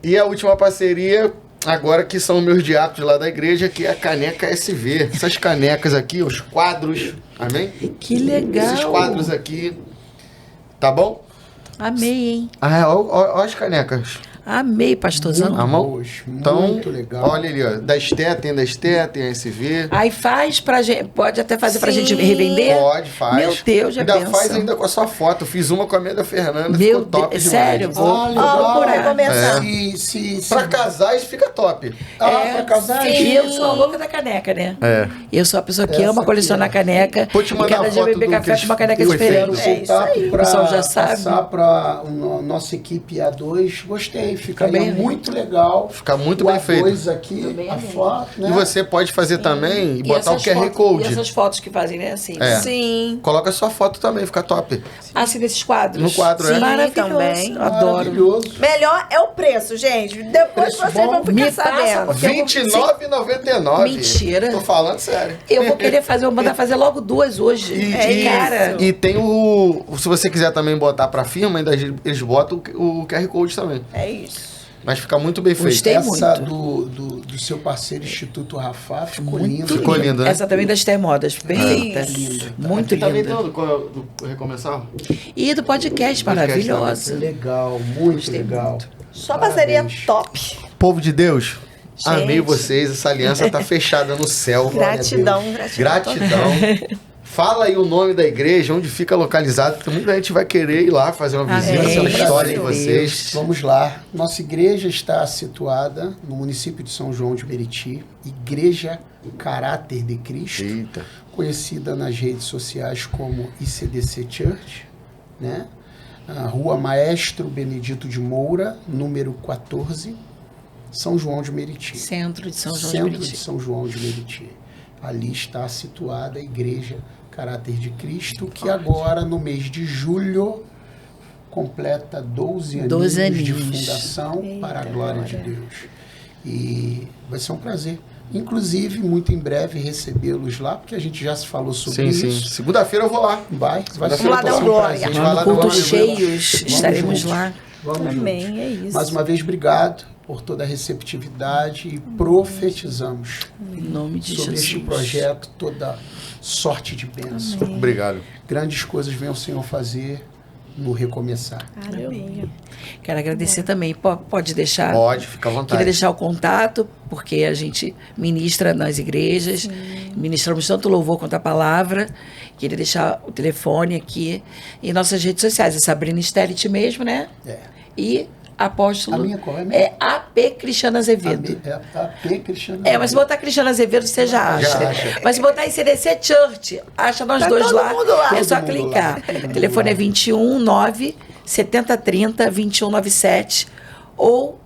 E a última parceria, agora que são meus diáconos lá da igreja, que é a caneca SV. Essas canecas aqui, os quadros, amém? Que legal. Esses quadros aqui, tá bom? Amei, hein? Ah, ó as canecas. Amei, pastorzão. Muito Amor? boas, Então, muito legal. olha ali, ó. Da Esté, tem a SV. Aí faz pra gente, pode até fazer pra Sim. gente revender? Pode, faz. Meu Deus, já ainda benção. faz ainda com a sua foto. Eu fiz uma com a minha da Fernanda, Meu ficou top Deus, demais. sério? Vou Ah, legal. procurar. Começar. Se Pra casais fica top. pra casais? E eu sou a louca da caneca, né? É. Eu sou a pessoa que Essa ama aqui, colecionar ó. caneca. Vou te E mandar cada a dia eu foto beber do café com uma Cris- caneca do diferente. Quero efeito. voltar O pessoal já sabe. passar para nossa equipe A2. Gostei, ficaria Também amei. muito legal. Fica muito o bem A2 feito. aqui, Também a amei. foto, né? E você pode fazer também e botar o essas QR fotos- Code. E essas fotos que fazem, né? Assim. É. Sim. Coloca a sua foto também, fica top. Assim, desses quadros. No quadro, Sim, é. Maravilhoso. também. Eu adoro. Maravilhoso. Melhor é o preço, gente. Depois Preço vocês bom. vão ficar Me passa, sabendo. porque eu vou- R$29,99. Mentira. Tô falando sério. Eu vou querer fazer, vou mandar fazer logo 2 hoje. Cara. E tem o... Se você quiser também botar pra firma, ainda eles botam o QR Code também. É isso. Mas fica muito bem feito. Gostei. Essa muito. do seu parceiro Instituto Rafa ficou Muito linda. Ficou lindo, né? Essa também das Termodas. Perfeita. Linda. Muito Aqui também linda. tem do Recomeçar. E do podcast, maravilhosa. Legal, muito Gostei legal. muito. Só parceria Parabéns. top. Povo de Deus, Gente. amei vocês. Essa aliança tá fechada no céu. Gratidão, Gratidão. Fala aí o nome da igreja, onde fica localizado, porque muita gente vai querer ir lá fazer uma visita Amém. pela história de Meu vocês. Vamos lá. Nossa igreja está situada no município de São João de Meriti, Igreja Caráter de Cristo, Eita. conhecida nas redes sociais como ICDC Church, né? A Rua Maestro Benedito de Moura, número 14, São João de Meriti. Centro de São João de Centro Meriti. de São João de Meriti. Ali está situada a Igreja Caráter de Cristo, que agora, no mês de julho, completa 12 aninhos de aninhos. fundação Eita, para a glória de glória. Deus. E vai ser um prazer. Inclusive, muito em breve, recebê-los lá, porque a gente já se falou sobre Sim, sim. isso. Segunda-feira eu vou lá. Vai Vamos ser lá dar um um glória. prazer. A gente vai lá No culto dar uma- cheios, Vamos estaremos juntos. lá. Vamos juntos. Amém, é isso. Mais uma vez, obrigado por toda a receptividade e profetizamos Em nome de sobre Jesus. este projeto toda sorte de bênção. Obrigado. Grandes coisas vem o Senhor fazer no recomeçar. Aleluia. Quero agradecer também. Pode deixar? Pode, fica à vontade. Queria deixar o contato, porque a gente ministra nas igrejas, ministramos tanto louvor quanto a palavra. Queria deixar o telefone aqui e nossas redes sociais. É Sabrina Stellit mesmo, né? É. E Apóstolo. A minha qual é a minha? É AP Cristiana Azevedo. A P. Cristiano. Mas se botar Cristiana Azevedo, você já acha. acha. Mas se botar ICDC Church, acha nós Tá dois todo lá. mundo lá. É só Todo mundo clicar. lá. O telefone é 21 9 7030 2197 ou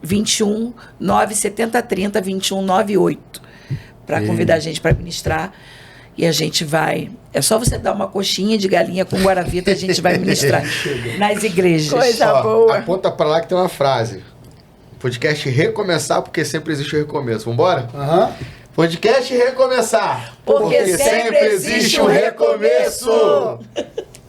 21 9 7030 2198 para convidar a gente para ministrar. E a gente vai. É só você dar uma coxinha de galinha com guaravita, a gente vai ministrar nas igrejas. Coisa Ó, boa. aponta pra lá que tem uma frase. Podcast recomeçar, porque sempre existe o recomeço. Vambora? Aham. Podcast recomeçar. Porque sempre existe um recomeço.